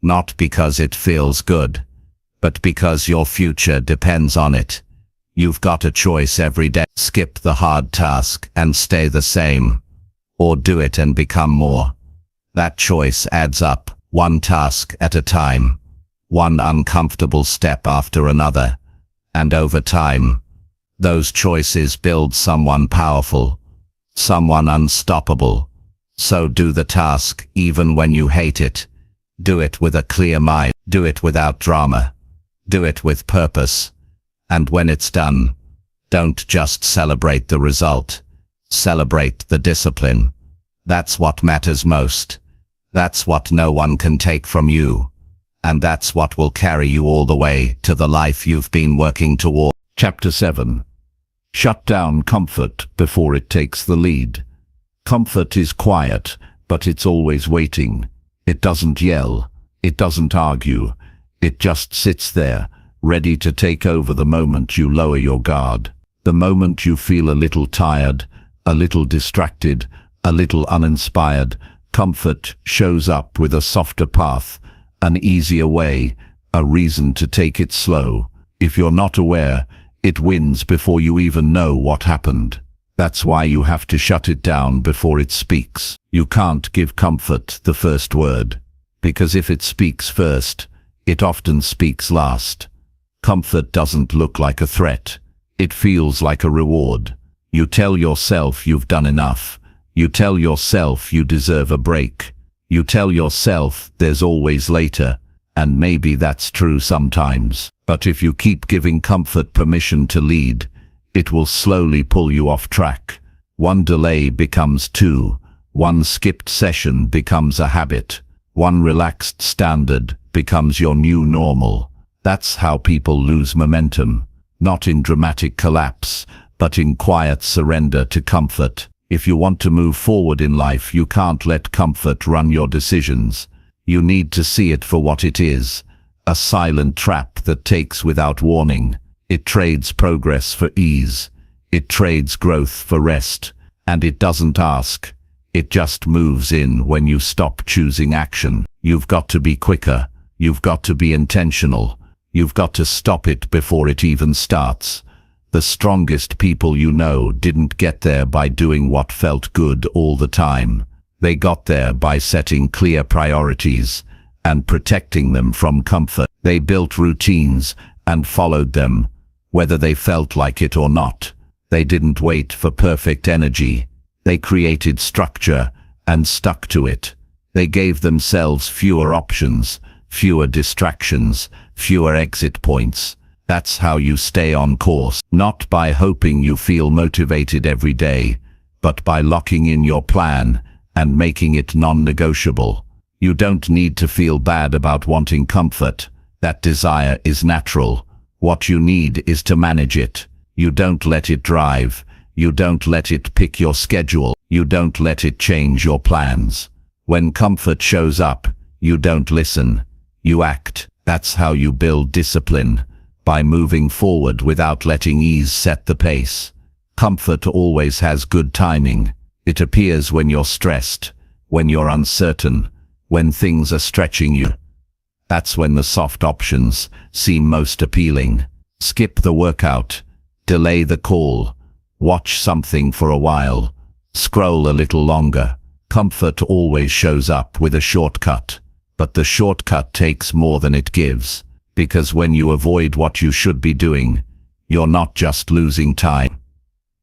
Not because it feels good. But because your future depends on it. You've got a choice every day. Skip the hard task and stay the same. Or do it and become more. That choice adds up, one task at a time. One uncomfortable step after another. And over time, those choices build someone powerful. Someone unstoppable. So do the task even when you hate it. Do it with a clear mind. Do it without drama. Do it with purpose. And when it's done, don't just celebrate the result. Celebrate the discipline. That's what matters most. That's what no one can take from you. And that's what will carry you all the way to the life you've been working toward. Chapter 7. Shut down comfort before it takes the lead. Comfort is quiet, but it's always waiting. It doesn't yell. It doesn't argue. It just sits there, ready to take over the moment you lower your guard. The moment you feel a little tired, a little distracted, a little uninspired, comfort shows up with a softer path, an easier way, a reason to take it slow. If you're not aware, it wins before you even know what happened. That's why you have to shut it down before it speaks. You can't give comfort the first word, because if it speaks first, it often speaks last. Comfort doesn't look like a threat. It feels like a reward. You tell yourself you've done enough. You tell yourself you deserve a break. You tell yourself there's always later, and maybe that's true sometimes. But if you keep giving comfort permission to lead, it will slowly pull you off track. One delay becomes two. One skipped session becomes a habit. One relaxed standard becomes your new normal. That's how people lose momentum, not in dramatic collapse, but in quiet surrender to comfort. If you want to move forward in life, you can't let comfort run your decisions. You need to see it for what it is, a silent trap that takes without warning. It trades progress for ease. It trades growth for rest. And it doesn't ask. It just moves in when you stop choosing action. You've got to be quicker. You've got to be intentional. You've got to stop it before it even starts. The strongest people you know didn't get there by doing what felt good all the time. They got there by setting clear priorities and protecting them from comfort. They built routines and followed them, whether they felt like it or not. They didn't wait for perfect energy. They created structure and stuck to it. They gave themselves fewer options, fewer distractions, fewer exit points. That's how you stay on course, not by hoping you feel motivated every day, but by locking in your plan and making it non-negotiable. You don't need to feel bad about wanting comfort. That desire is natural. What you need is to manage it. You don't let it drive. You don't let it pick your schedule. You don't let it change your plans. When comfort shows up, you don't listen. You act. That's how you build discipline, by moving forward without letting ease set the pace. Comfort always has good timing. It appears when you're stressed, when you're uncertain, when things are stretching you. That's when the soft options seem most appealing. Skip the workout, delay the call, watch something for a while, scroll a little longer. Comfort always shows up with a shortcut, but the shortcut takes more than it gives, because when you avoid what you should be doing, you're not just losing time.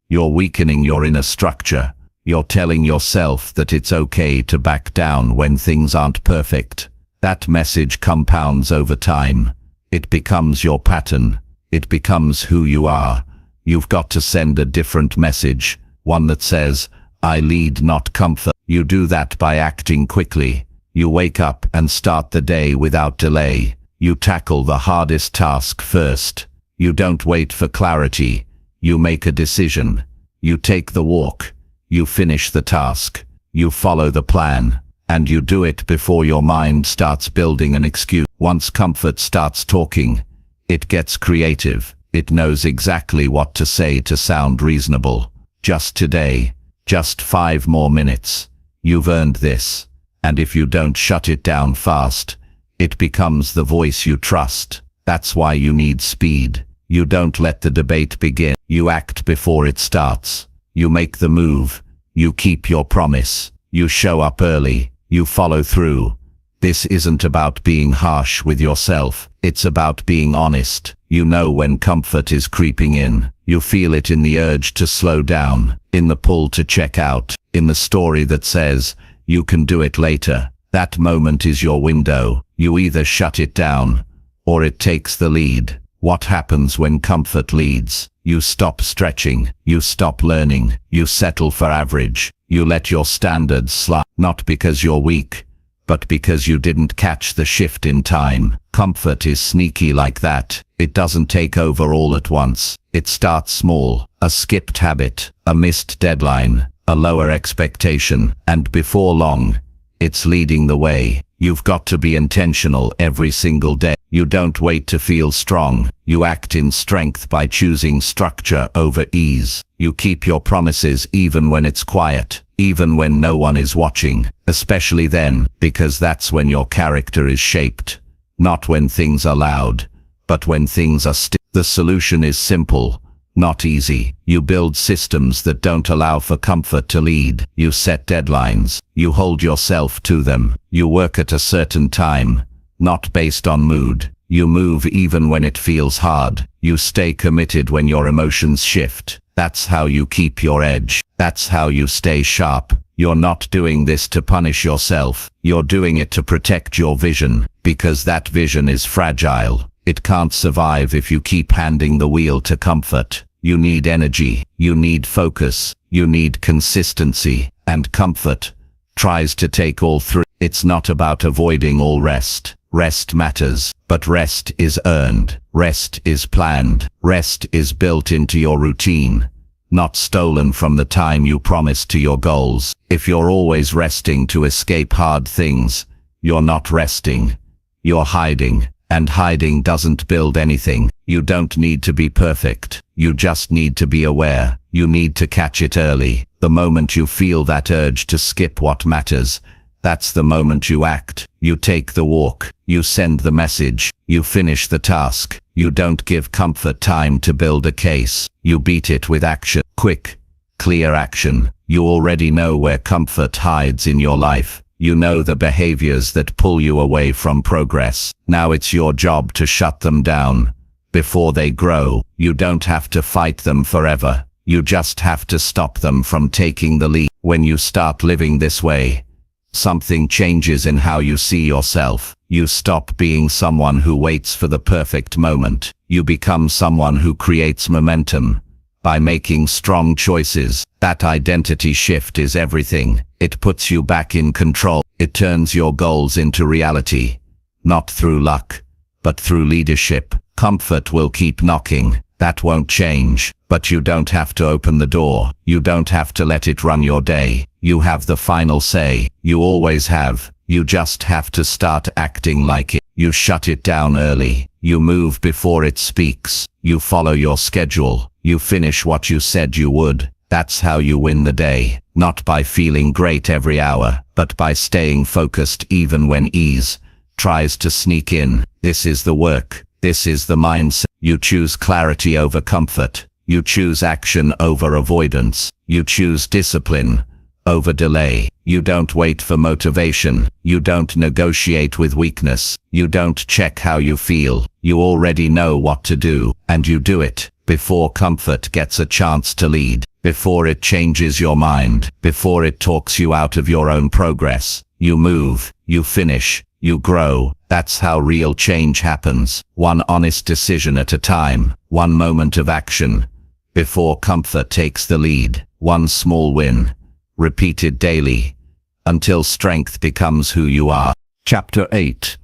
You're weakening your inner structure. You're telling yourself that it's okay to back down when things aren't perfect. That message compounds over time. It becomes your pattern. It becomes who you are. You've got to send a different message, one that says, I lead, not comfort. You do that by acting quickly. You wake up and start the day without delay. You tackle the hardest task first. You don't wait for clarity. You make a decision. You take the walk. You finish the task. You follow the plan. And you do it before your mind starts building an excuse. Once comfort starts talking, it gets creative. It knows exactly what to say to sound reasonable. Just today. Just 5 more minutes. You've earned this. And if you don't shut it down fast, it becomes the voice you trust. That's why you need speed. You don't let the debate begin. You act before it starts. You make the move. You keep your promise. You show up early. You follow through. This isn't about being harsh with yourself. It's about being honest. You know when comfort is creeping in. You feel it in the urge to slow down, in the pull to check out, in the story that says, you can do it later. That moment is your window. You either shut it down, or it takes the lead. What happens when comfort leads? You stop stretching. You stop learning. You settle for average. You let your standards slide, not because you're weak, but because you didn't catch the shift in time. Comfort is sneaky like that. It doesn't take over all at once. It starts small, a skipped habit, a missed deadline, a lower expectation, and before long, it's leading the way. You've got to be intentional every single day. You don't wait to feel strong. You act in strength by choosing structure over ease. You keep your promises even when it's quiet, even when no one is watching, especially then, because that's when your character is shaped. Not when things are loud, but when things are still. The solution is simple, not easy. You build systems that don't allow for comfort to lead. You set deadlines. You hold yourself to them. You work at a certain time, not based on mood. You move even when it feels hard. You stay committed when your emotions shift. That's how you keep your edge. That's how you stay sharp. You're not doing this to punish yourself. You're doing it to protect your vision, because that vision is fragile. It can't survive if you keep handing the wheel to comfort. You need energy. You need focus. You need consistency. And comfort tries to take all three. It's not about avoiding all rest. Rest matters, but rest is earned. Rest is planned. Rest is built into your routine, not stolen from the time you promise to your goals. If you're always resting to escape hard things, you're not resting. You're hiding, and hiding doesn't build anything. You don't need to be perfect. You just need to be aware. You need to catch it early. The moment you feel that urge to skip what matters, that's the moment you act. You take the walk. You send the message. You finish the task. You don't give comfort time to build a case. You beat it with action. Quick, clear action. You already know where comfort hides in your life. You know the behaviors that pull you away from progress. Now it's your job to shut them down before they grow. You don't have to fight them forever. You just have to stop them from taking the lead. When you start living this way, something changes in how you see yourself. You stop being someone who waits for the perfect moment. You become someone who creates momentum by making strong choices. That identity shift is everything. It puts you back in control. It turns your goals into reality, not through luck, but through leadership. Comfort will keep knocking. That won't change, but you don't have to open the door. You don't have to let it run your day. You have the final say. You always have. You just have to start acting like it. You shut it down early. You move before it speaks. You follow your schedule. You finish what you said you would. That's how you win the day. Not by feeling great every hour, but by staying focused even when ease tries to sneak in. This is the work. This is the mindset. You choose clarity over comfort. You choose action over avoidance. You choose discipline over delay. You don't wait for motivation. You don't negotiate with weakness. You don't check how you feel. You already know what to do, and you do it before comfort gets a chance to lead, before it changes your mind, before it talks you out of your own progress. You move, you finish, you grow. That's how real change happens. One honest decision at a time. One moment of action before comfort takes the lead. One small win, repeated daily, until strength becomes who you are. Chapter 8.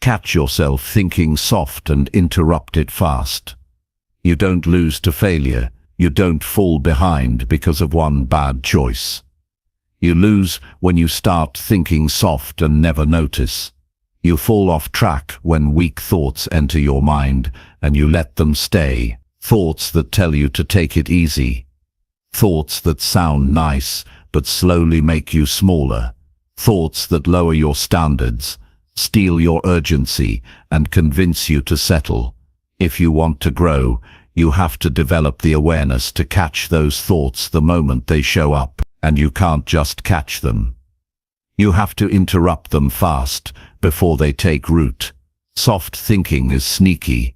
Catch yourself thinking soft and interrupt it fast. You don't lose to failure. You don't fall behind because of one bad choice. You lose when you start thinking soft and never notice. You fall off track when weak thoughts enter your mind and you let them stay. Thoughts that tell you to take it easy. Thoughts that sound nice but slowly make you smaller. Thoughts that lower your standards, steal your urgency, and convince you to settle. If you want to grow, you have to develop the awareness to catch those thoughts the moment they show up, and you can't just catch them. You have to interrupt them fast before they take root. Soft thinking is sneaky.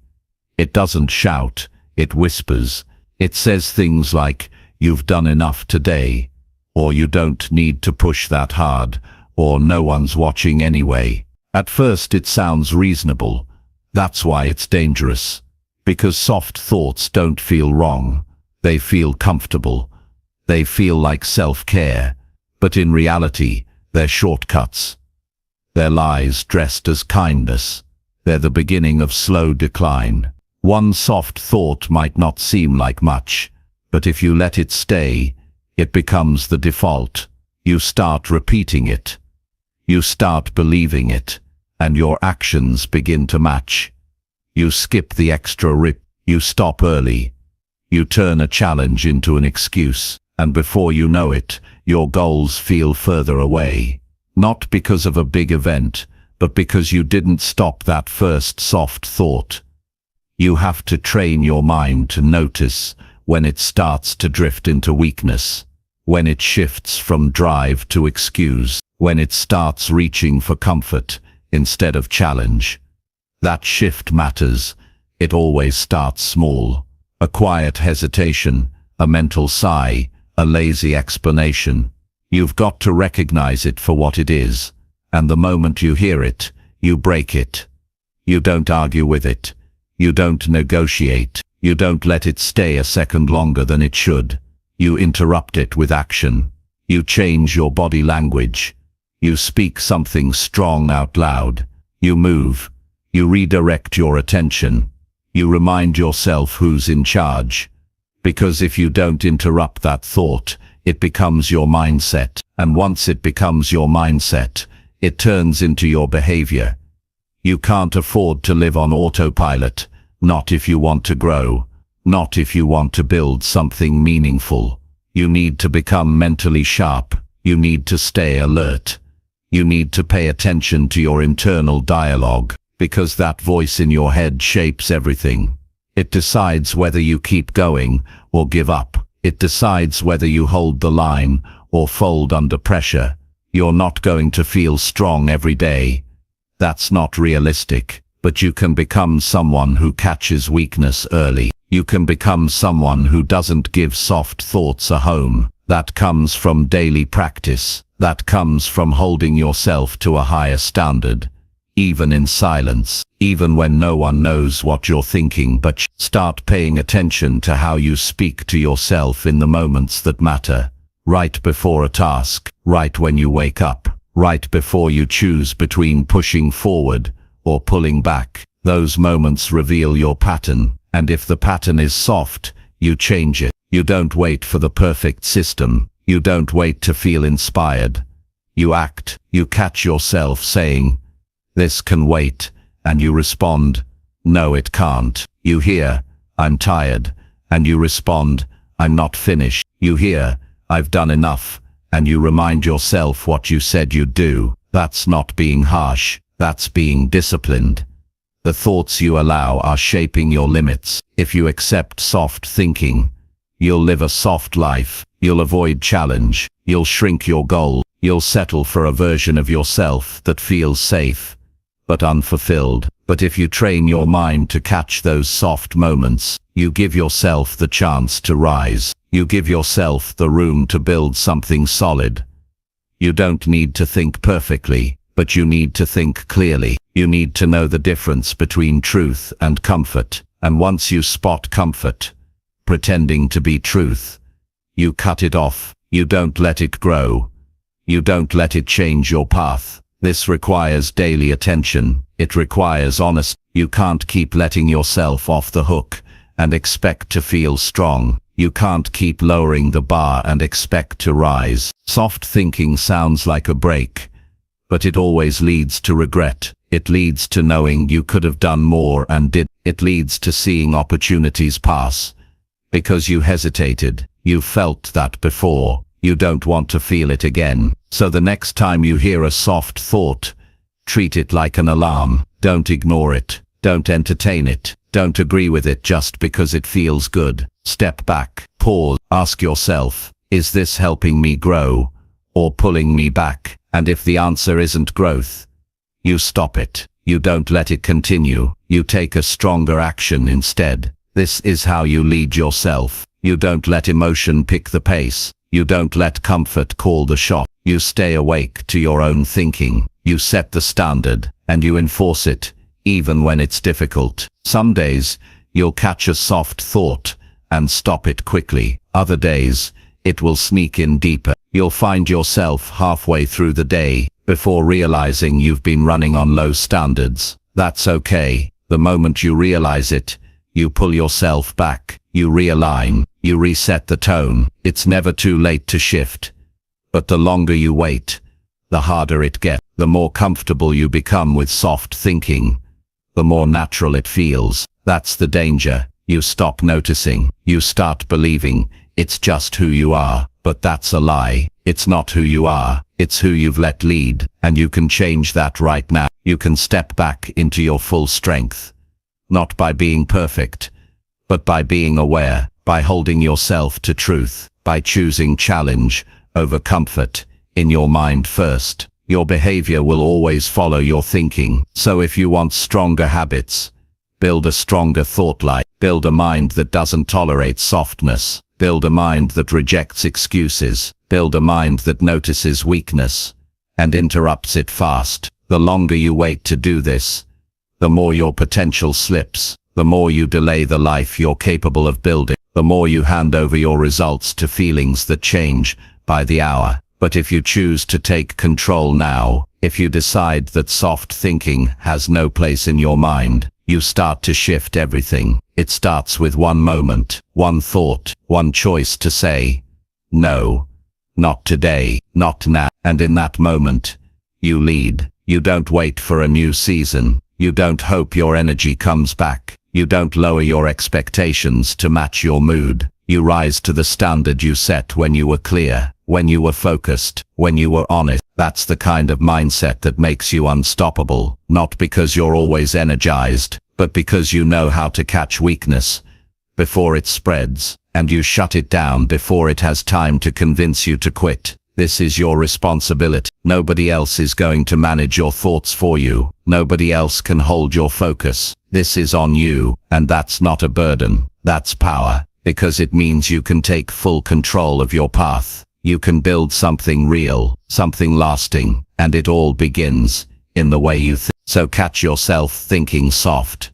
It doesn't shout, it whispers. It says things like, "You've done enough today," or "You don't need to push that hard," or "No one's watching anyway." At first it sounds reasonable. That's why it's dangerous. Because soft thoughts don't feel wrong. They feel comfortable. They feel like self-care. But in reality, they're shortcuts. They're lies dressed as kindness. They're the beginning of slow decline. One soft thought might not seem like much, but if you let it stay, it becomes the default. You start repeating it. You start believing it. and your actions begin to match. You skip the extra rip, you stop early, you turn a challenge into an excuse, and before you know it, your goals feel further away. Not because of a big event, but because you didn't stop that first soft thought. You have to train your mind to notice when it starts to drift into weakness, when it shifts from drive to excuse, when it starts reaching for comfort instead of challenge. That shift matters. It always starts small. A quiet hesitation, a mental sigh, a lazy explanation. You've got to recognize it for what it is, and the moment you hear it, you break it. You don't argue with it. You don't negotiate. You don't let it stay a second longer than it should. You interrupt it with action. You change your body language. You speak something strong out loud. You move. You redirect your attention. You remind yourself who's in charge. Because if you don't interrupt that thought, it becomes your mindset. And once it becomes your mindset, it turns into your behavior. You can't afford to live on autopilot, not if you want to grow, not if you want to build something meaningful. You need to become mentally sharp. You need to stay alert. You need to pay attention to your internal dialogue, because that voice in your head shapes everything. It decides whether you keep going or give up. It decides whether you hold the line or fold under pressure. You're not going to feel strong every day. That's not realistic. But you can become someone who catches weakness early. You can become someone who doesn't give soft thoughts a home. That comes from daily practice. That comes from holding yourself to a higher standard. Even in silence, even when no one knows what you're thinking, but start paying attention to how you speak to yourself in the moments that matter. Right before a task, right when you wake up, right before you choose between pushing forward or pulling back. Those moments reveal your pattern, and if the pattern is soft, you change it. You don't wait for the perfect system. You don't wait to feel inspired. You act. You catch yourself saying, "This can wait," and you respond, "No, it can't." You hear, "I'm tired," and you respond, "I'm not finished." You hear, "I've done enough," and you remind yourself what you said you'd do. That's not being harsh. That's being disciplined. The thoughts you allow are shaping your limits. If you accept soft thinking, you'll live a soft life. You'll avoid challenge. You'll shrink your goal. You'll settle for a version of yourself that feels safe, but unfulfilled. But if you train your mind to catch those soft moments, you give yourself the chance to rise. You give yourself the room to build something solid. You don't need to think perfectly, but you need to think clearly. You need to know the difference between truth and comfort. And once you spot comfort, pretending to be truth, you cut it off. You don't let it grow. You don't let it change your path. This requires daily attention. It requires honesty. You can't keep letting yourself off the hook and expect to feel strong. You can't keep lowering the bar and expect to rise. Soft thinking sounds like a break, but it always leads to regret. It leads to knowing you could have done more and did. It leads to seeing opportunities pass because you hesitated. You felt that before. You don't want to feel it again. So the next time you hear a soft thought, treat it like an alarm. Don't ignore it. Don't entertain it. Don't agree with it just because it feels good. Step back, pause, ask yourself, is this helping me grow or pulling me back? And if the answer isn't growth, you stop it. You don't let it continue. You take a stronger action instead. This is how you lead yourself. You don't let emotion pick the pace. You don't let comfort call the shot. You stay awake to your own thinking. You set the standard, and you enforce it, even when it's difficult. Some days, you'll catch a soft thought and stop it quickly. Other days, it will sneak in deeper. You'll find yourself halfway through the day before realizing you've been running on low standards. That's okay. The moment you realize it, you pull yourself back. You realign. You reset the tone. It's never too late to shift. But the longer you wait, the harder it gets. The more comfortable you become with soft thinking, the more natural it feels. That's the danger. You stop noticing. You start believing it's just who you are. But that's a lie. It's not who you are. It's who you've let lead. And you can change that right now. You can step back into your full strength. Not by being perfect, but by being aware, by holding yourself to truth, by choosing challenge over comfort in your mind first. Your behavior will always follow your thinking. So if you want stronger habits, build a stronger thought life. Build a mind that doesn't tolerate softness. Build a mind that rejects excuses. Build a mind that notices weakness and interrupts it fast. The longer you wait to do this, the more your potential slips. The more you delay the life you're capable of building. The more you hand over your results to feelings that change by the hour. But if you choose to take control now, if you decide that soft thinking has no place in your mind, you start to shift everything. It starts with one moment, one thought, one choice to say, no, not today, not now. And in that moment, you lead. You don't wait for a new season. You don't hope your energy comes back. You don't lower your expectations to match your mood. You rise to the standard you set when you were clear, when you were focused, when you were honest. That's the kind of mindset that makes you unstoppable, not because you're always energized, but because you know how to catch weakness before it spreads, and you shut it down before it has time to convince you to quit. This is your responsibility. Nobody else is going to manage your thoughts for you. Nobody else can hold your focus. This is on you, and that's not a burden. That's power, because it means you can take full control of your path. You can build something real, something lasting, and it all begins in the way you think. So catch yourself thinking soft,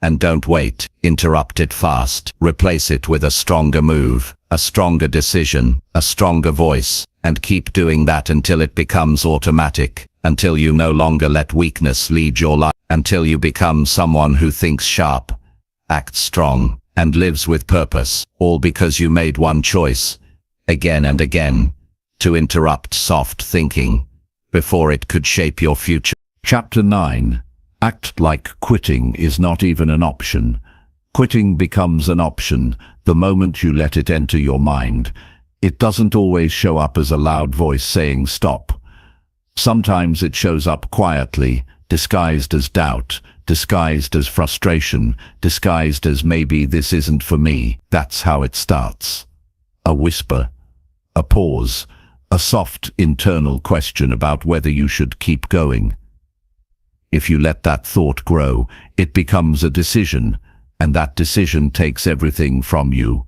and don't wait. Interrupt it fast. Replace it with a stronger move, a stronger decision, a stronger voice, and keep doing that until it becomes automatic, until you no longer let weakness lead your life, until you become someone who thinks sharp, acts strong, and lives with purpose, all because you made one choice, again and again, to interrupt soft thinking before it could shape your future. Chapter 9. Act like quitting is not even an option. Quitting becomes an option the moment you let it enter your mind. It doesn't always show up as a loud voice saying stop. Sometimes it shows up quietly, disguised as doubt, disguised as frustration, disguised as maybe this isn't for me. That's how it starts. A whisper, a pause, a soft internal question about whether you should keep going. If you let that thought grow, it becomes a decision, and that decision takes everything from you.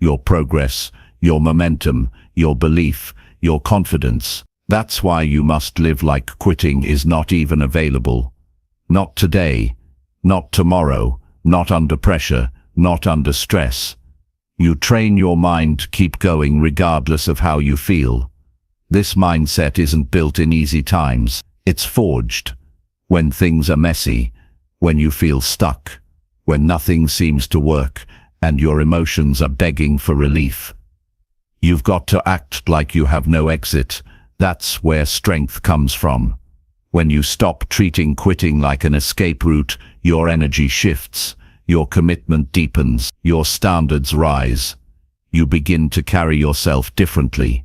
Your progress, your momentum, your belief, your confidence. That's why you must live like quitting is not even available. Not today, not tomorrow, not under pressure, not under stress. You train your mind to keep going regardless of how you feel. This mindset isn't built in easy times. It's forged when things are messy, when you feel stuck, when nothing seems to work, and your emotions are begging for relief. You've got to act like you have no exit. That's where strength comes from. When you stop treating quitting like an escape route, your energy shifts, your commitment deepens, your standards rise. You begin to carry yourself differently.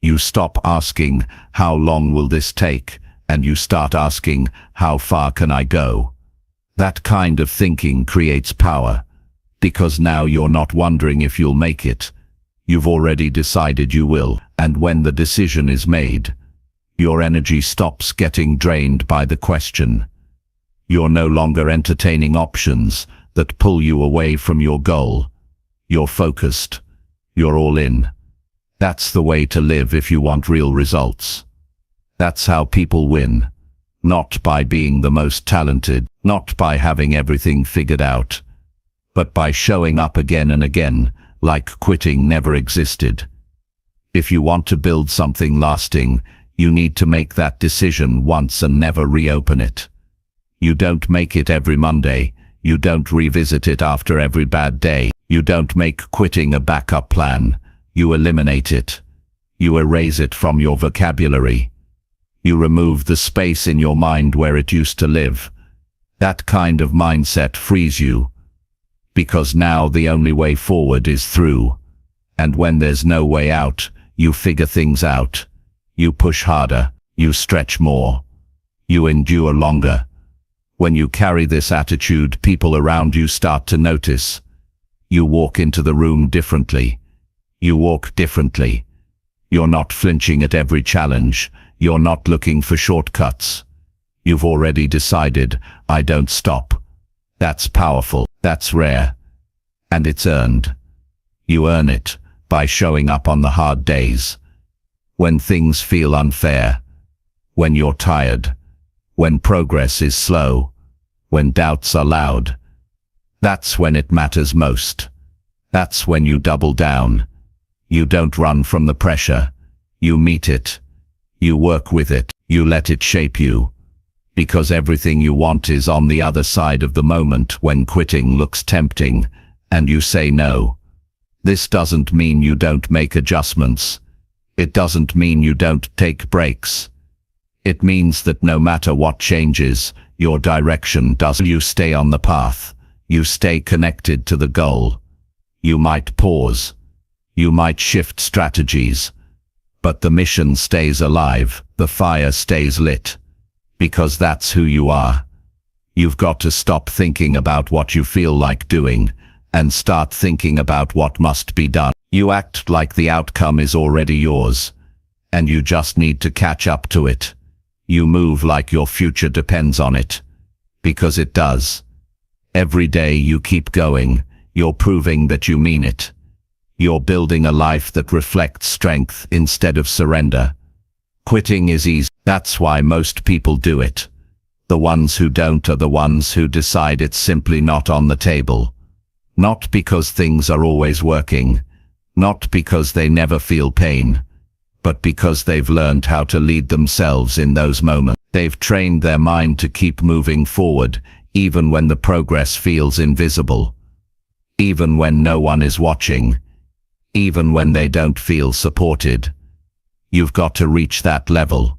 You stop asking, how long will this take? And you start asking, how far can I go? That kind of thinking creates power, because now you're not wondering if you'll make it. You've already decided you will, and when the decision is made, your energy stops getting drained by the question. You're no longer entertaining options that pull you away from your goal. You're focused. You're all in. That's the way to live if you want real results. That's how people win. Not by being the most talented, not by having everything figured out, but by showing up again and again, like quitting never existed. If you want to build something lasting, you need to make that decision once and never reopen it. You don't make it every Monday. You don't revisit it after every bad day. You don't make quitting a backup plan. You eliminate it. You erase it from your vocabulary. You remove the space in your mind where it used to live. That kind of mindset frees you, because now the only way forward is through. And when there's no way out, you figure things out. You push harder, you stretch more, you endure longer. When you carry this attitude, people around you start to notice. You walk into the room differently. You walk differently. You're not flinching at every challenge. You're not looking for shortcuts. You've already decided, I don't stop. That's powerful. That's rare. And it's earned. You earn it by showing up on the hard days. When things feel unfair. When you're tired. When progress is slow. When doubts are loud. That's when it matters most. That's when you double down. You don't run from the pressure. You meet it. You work with it. You let it shape you. Because everything you want is on the other side of the moment when quitting looks tempting, and you say no. This doesn't mean you don't make adjustments. It doesn't mean you don't take breaks. It means that no matter what changes, your direction does. You stay on the path. You stay connected to the goal. You might pause. You might shift strategies. But the mission stays alive. The fire stays lit. Because that's who you are. You've got to stop thinking about what you feel like doing and start thinking about what must be done. You act like the outcome is already yours, and you just need to catch up to it. You move like your future depends on it, because it does. Every day you keep going, you're proving that you mean it. You're building a life that reflects strength instead of surrender. Quitting is easy. That's why most people do it. The ones who don't are the ones who decide it's simply not on the table. Not because things are always working. Not because they never feel pain. But because they've learned how to lead themselves in those moments. They've trained their mind to keep moving forward, even when the progress feels invisible. Even when no one is watching. Even when they don't feel supported. You've got to reach that level.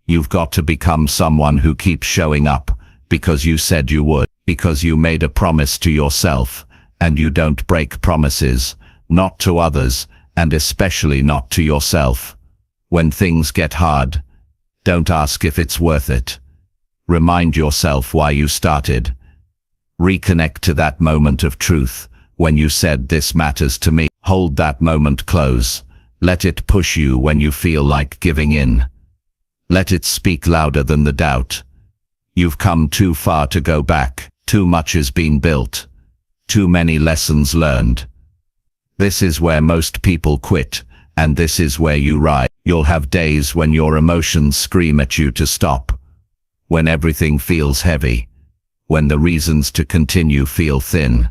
You've got to become someone who keeps showing up, because you said you would, because you made a promise to yourself, and you don't break promises, not to others, and especially not to yourself. When things get hard, don't ask if it's worth it. Remind yourself why you started. Reconnect to that moment of truth, when you said this matters to me. Hold that moment close. Let it push you when you feel like giving in. Let it speak louder than the doubt. You've come too far to go back. Too much has been built. Too many lessons learned. This is where most people quit, and this is where you rise. You'll have days when your emotions scream at you to stop. When everything feels heavy. When the reasons to continue feel thin.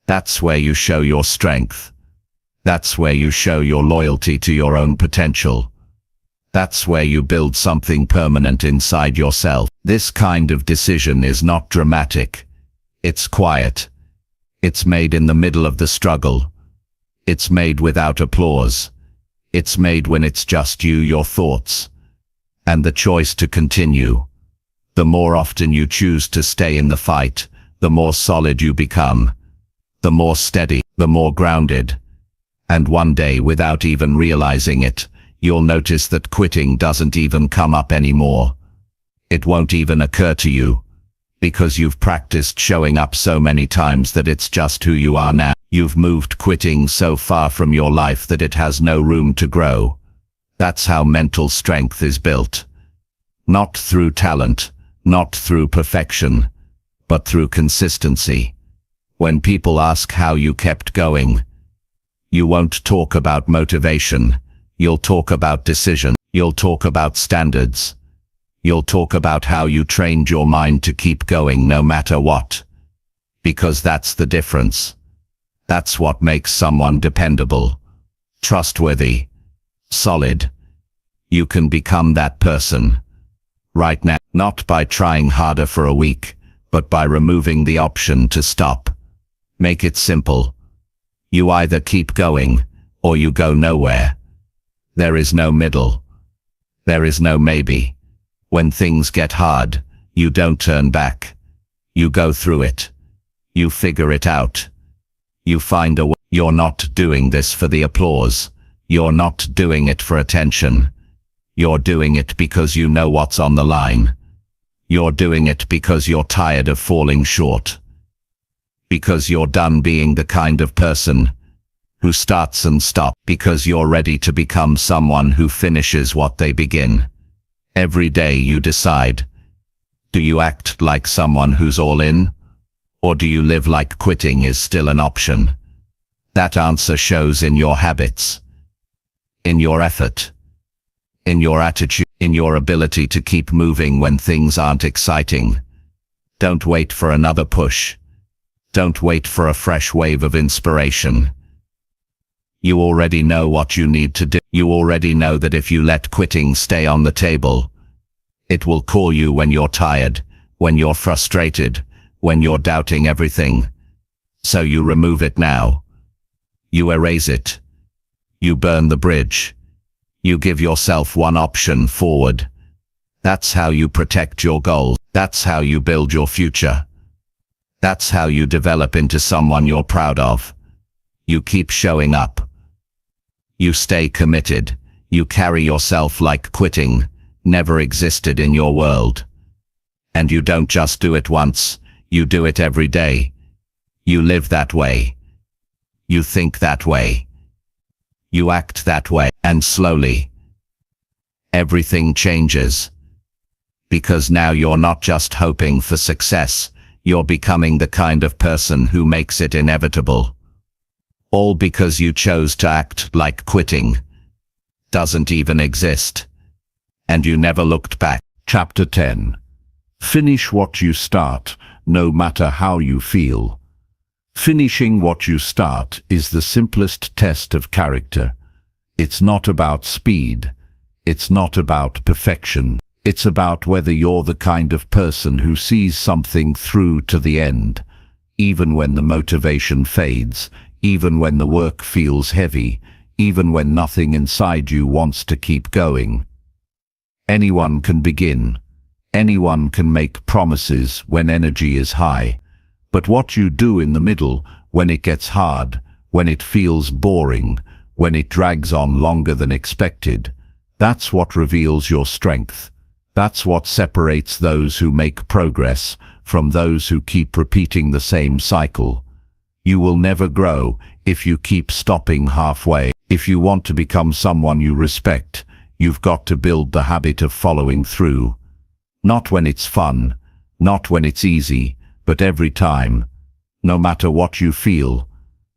That's where you show your strength. That's where you show your loyalty to your own potential. That's where you build something permanent inside yourself. This kind of decision is not dramatic. It's quiet. It's made in the middle of the struggle. It's made without applause. It's made when it's just you, your thoughts, and the choice to continue. The more often you choose to stay in the fight, the more solid you become. The more steady, the more grounded. And one day, without even realizing it, you'll notice that quitting doesn't even come up anymore. It won't even occur to you, because you've practiced showing up so many times that it's just who you are now. You've moved quitting so far from your life that it has no room to grow. That's how mental strength is built. Not through talent, not through perfection, but through consistency. When people ask how you kept going, you won't talk about motivation. You'll talk about decision. You'll talk about standards. You'll talk about how you trained your mind to keep going no matter what. Because that's the difference. That's what makes someone dependable, trustworthy, solid. You can become that person right now, not by trying harder for a week, but by removing the option to stop. Make it simple. You either keep going, or you go nowhere. There is no middle. There is no maybe. When things get hard, you don't turn back. You go through it. You figure it out. You find a way. You're not doing this for the applause. You're not doing it for attention. You're doing it because you know what's on the line. You're doing it because you're tired of falling short. Because you're done being the kind of person who starts and stops. Because you're ready to become someone who finishes what they begin. Every day you decide, do you act like someone who's all in? Or do you live like quitting is still an option? That answer shows in your habits, in your effort, in your attitude, in your ability to keep moving when things aren't exciting. Don't wait for another push. Don't wait for a fresh wave of inspiration. You already know what you need to do. You already know that if you let quitting stay on the table, it will call you when you're tired, when you're frustrated, when you're doubting everything. So you remove it now. You erase it. You burn the bridge. You give yourself one option forward. That's how you protect your goals. That's how you build your future. That's how you develop into someone you're proud of. You keep showing up. You stay committed. You carry yourself like quitting never existed in your world. And you don't just do it once, you do it every day. You live that way. You think that way. You act that way. And slowly, everything changes. Because now you're not just hoping for success, you're becoming the kind of person who makes it inevitable. All because you chose to act like quitting doesn't even exist. And you never looked back. Chapter 10. Finish what you start, no matter how you feel. Finishing what you start is the simplest test of character. It's not about speed. It's not about perfection. It's about whether you're the kind of person who sees something through to the end, even when the motivation fades, even when the work feels heavy, even when nothing inside you wants to keep going. Anyone can begin. Anyone can make promises when energy is high. But what you do in the middle, when it gets hard, when it feels boring, when it drags on longer than expected, that's what reveals your strength. That's what separates those who make progress from those who keep repeating the same cycle. You will never grow if you keep stopping halfway. If you want to become someone you respect, you've got to build the habit of following through. Not when it's fun, not when it's easy, but every time. No matter what you feel,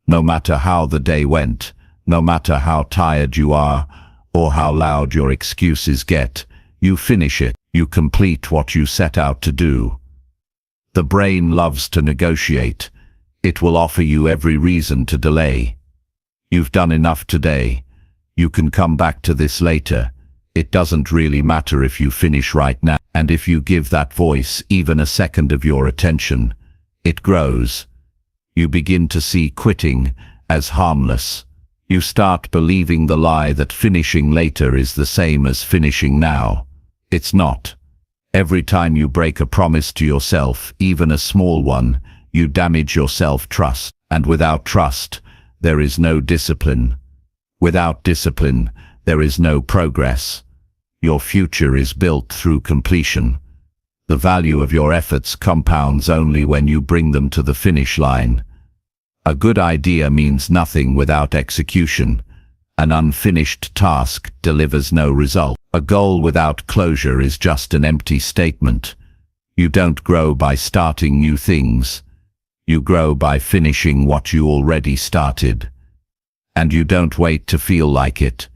no matter how the day went, no matter how tired you are, or how loud your excuses get, you finish it. You complete what you set out to do. The brain loves to negotiate. It will offer you every reason to delay. You've done enough today. You can come back to this later. It doesn't really matter if you finish right now. And if you give that voice even a second of your attention, it grows. You begin to see quitting as harmless. You start believing the lie that finishing later is the same as finishing now. It's not. Every time you break a promise to yourself, even a small one, you damage your self-trust. And without trust, there is no discipline. Without discipline, there is no progress. Your future is built through completion. The value of your efforts compounds only when you bring them to the finish line. A good idea means nothing without execution. An unfinished task delivers no result. A goal without closure is just an empty statement. You don't grow by starting new things. You grow by finishing what you already started. And you don't wait to feel like it.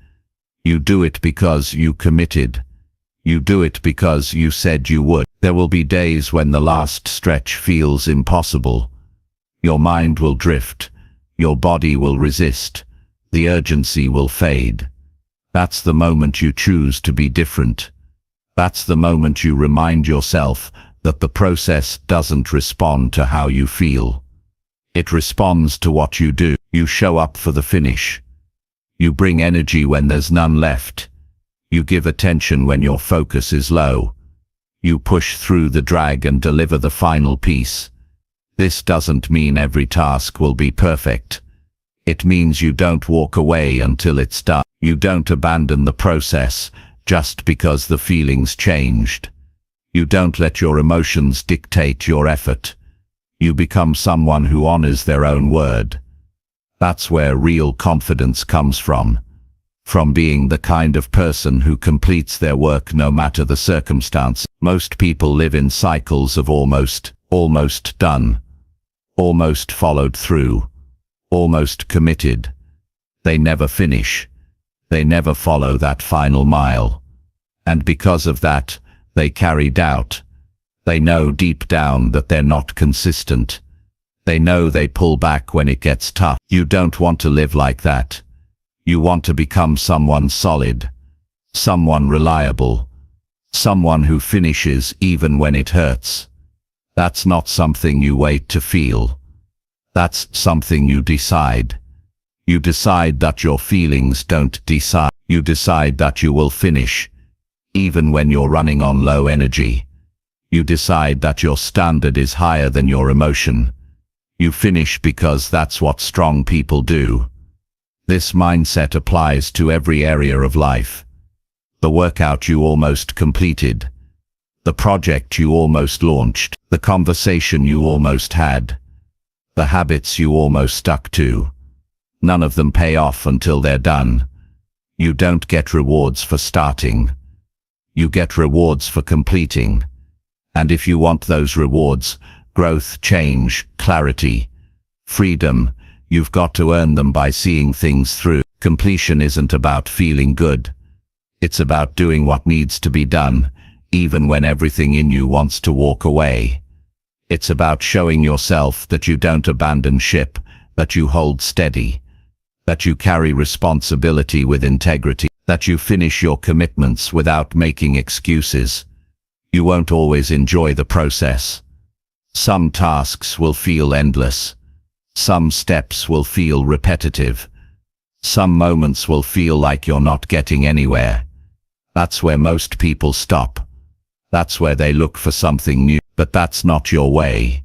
You do it because you committed. You do it because you said you would. There will be days when the last stretch feels impossible. Your mind will drift. Your body will resist. The urgency will fade. That's the moment you choose to be different. That's the moment you remind yourself that the process doesn't respond to how you feel. It responds to what you do. You show up for the finish. You bring energy when there's none left. You give attention when your focus is low. You push through the drag and deliver the final piece. This doesn't mean every task will be perfect. It means you don't walk away until it's done. You don't abandon the process just because the feelings changed. You don't let your emotions dictate your effort. You become someone who honors their own word. That's where real confidence comes from being the kind of person who completes their work no matter the circumstance. Most people live in cycles of almost done, almost followed through, almost committed. They never finish. They never follow that final mile. And because of that, they carry doubt. They know deep down that they're not consistent. They know they pull back when it gets tough. You don't want to live like that. You want to become someone solid, someone reliable, someone who finishes even when it hurts. That's not something you wait to feel. That's something you decide. You decide that your feelings don't decide. You decide that you will finish, even when you're running on low energy. You decide that your standard is higher than your emotion. You finish because that's what strong people do. This mindset applies to every area of life. The workout you almost completed, the project you almost launched, the conversation you almost had, the habits you almost stuck to. None of them pay off until they're done. You don't get rewards for starting. You get rewards for completing. And if you want those rewards, growth, change, clarity, freedom, you've got to earn them by seeing things through. Completion isn't about feeling good. It's about doing what needs to be done, even when everything in you wants to walk away. It's about showing yourself that you don't abandon ship, that you hold steady, that you carry responsibility with integrity, that you finish your commitments without making excuses. You won't always enjoy the process. Some tasks will feel endless. Some steps will feel repetitive. Some moments will feel like you're not getting anywhere. That's where most people stop. That's where they look for something new. But that's not your way.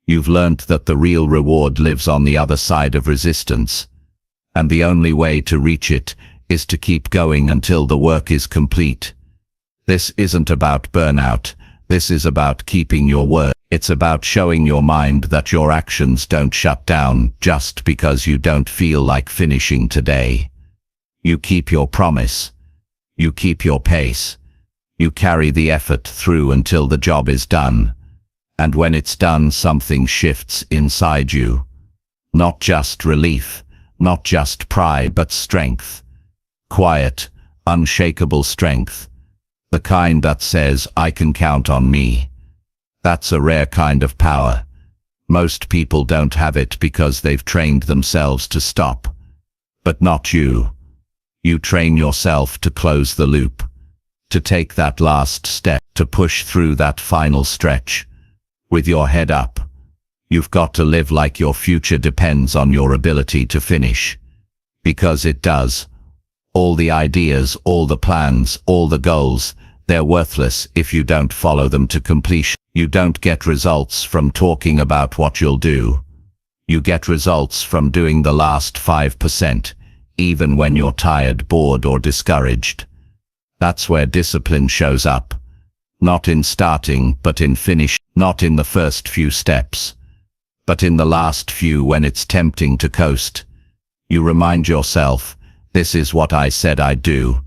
You've learned that the real reward lives on the other side of resistance. And the only way to reach it is to keep going until the work is complete. This isn't about burnout. This is about keeping your word. It's about showing your mind that your actions don't shut down just because you don't feel like finishing today. You keep your promise. You keep your pace. You carry the effort through until the job is done. And when it's done, something shifts inside you. Not just relief, not just pride, but strength. Quiet, unshakable strength. The kind that says, I can count on me. That's a rare kind of power. Most people don't have it because they've trained themselves to stop. But not you. You train yourself to close the loop, to take that last step, to push through that final stretch. With your head up. You've got to live like your future depends on your ability to finish. Because it does. All the ideas, all the plans, all the goals, they're worthless if you don't follow them to completion. You don't get results from talking about what you'll do. You get results from doing the last 5%, even when you're tired, bored, or discouraged. That's where discipline shows up. Not in starting, but in finish. Not in the first few steps, but in the last few when it's tempting to coast. You remind yourself, this is what I said I'd do.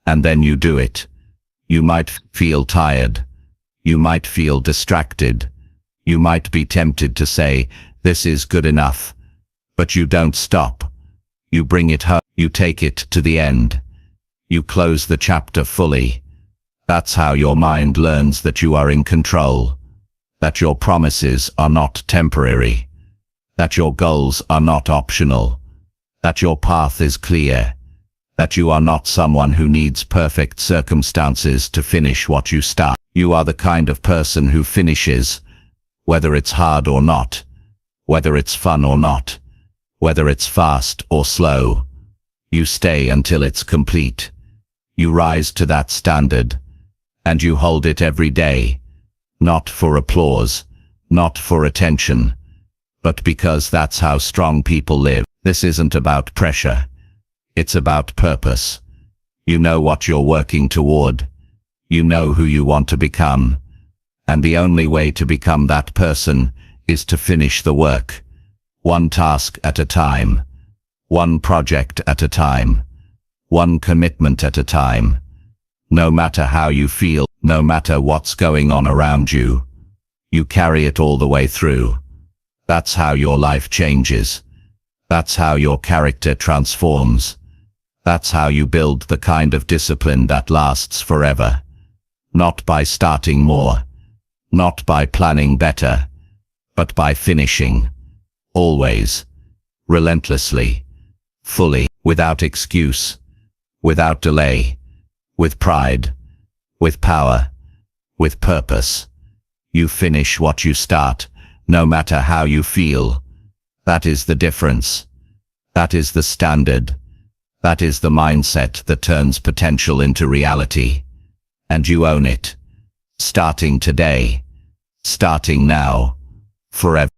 And then you do it. You might feel tired. You might feel distracted. You might be tempted to say, this is good enough. But you don't stop. You bring it home. You take it to the end. You close the chapter fully. That's how your mind learns that you are in control. That your promises are not temporary. That your goals are not optional. That your path is clear. That you are not someone who needs perfect circumstances to finish what you start. You are the kind of person who finishes, whether it's hard or not, whether it's fun or not, whether it's fast or slow. You stay until it's complete. You rise to that standard, and you hold it every day, not for applause, not for attention, but because that's how strong people live. This isn't about pressure. It's about purpose. You know what you're working toward. You know who you want to become. And the only way to become that person is to finish the work. One task at a time. One project at a time. One commitment at a time. No matter how you feel, no matter what's going on around you, you carry it all the way through. That's how your life changes. That's how your character transforms. That's how you build the kind of discipline that lasts forever. Not by starting more, not by planning better, but by finishing. Always. Relentlessly. Fully. Without excuse. Without delay. With pride. With power. With purpose. You finish what you start, no matter how you feel. That is the difference. That is the standard. That is the mindset that turns potential into reality. And you own it. Starting today. Starting now. Forever.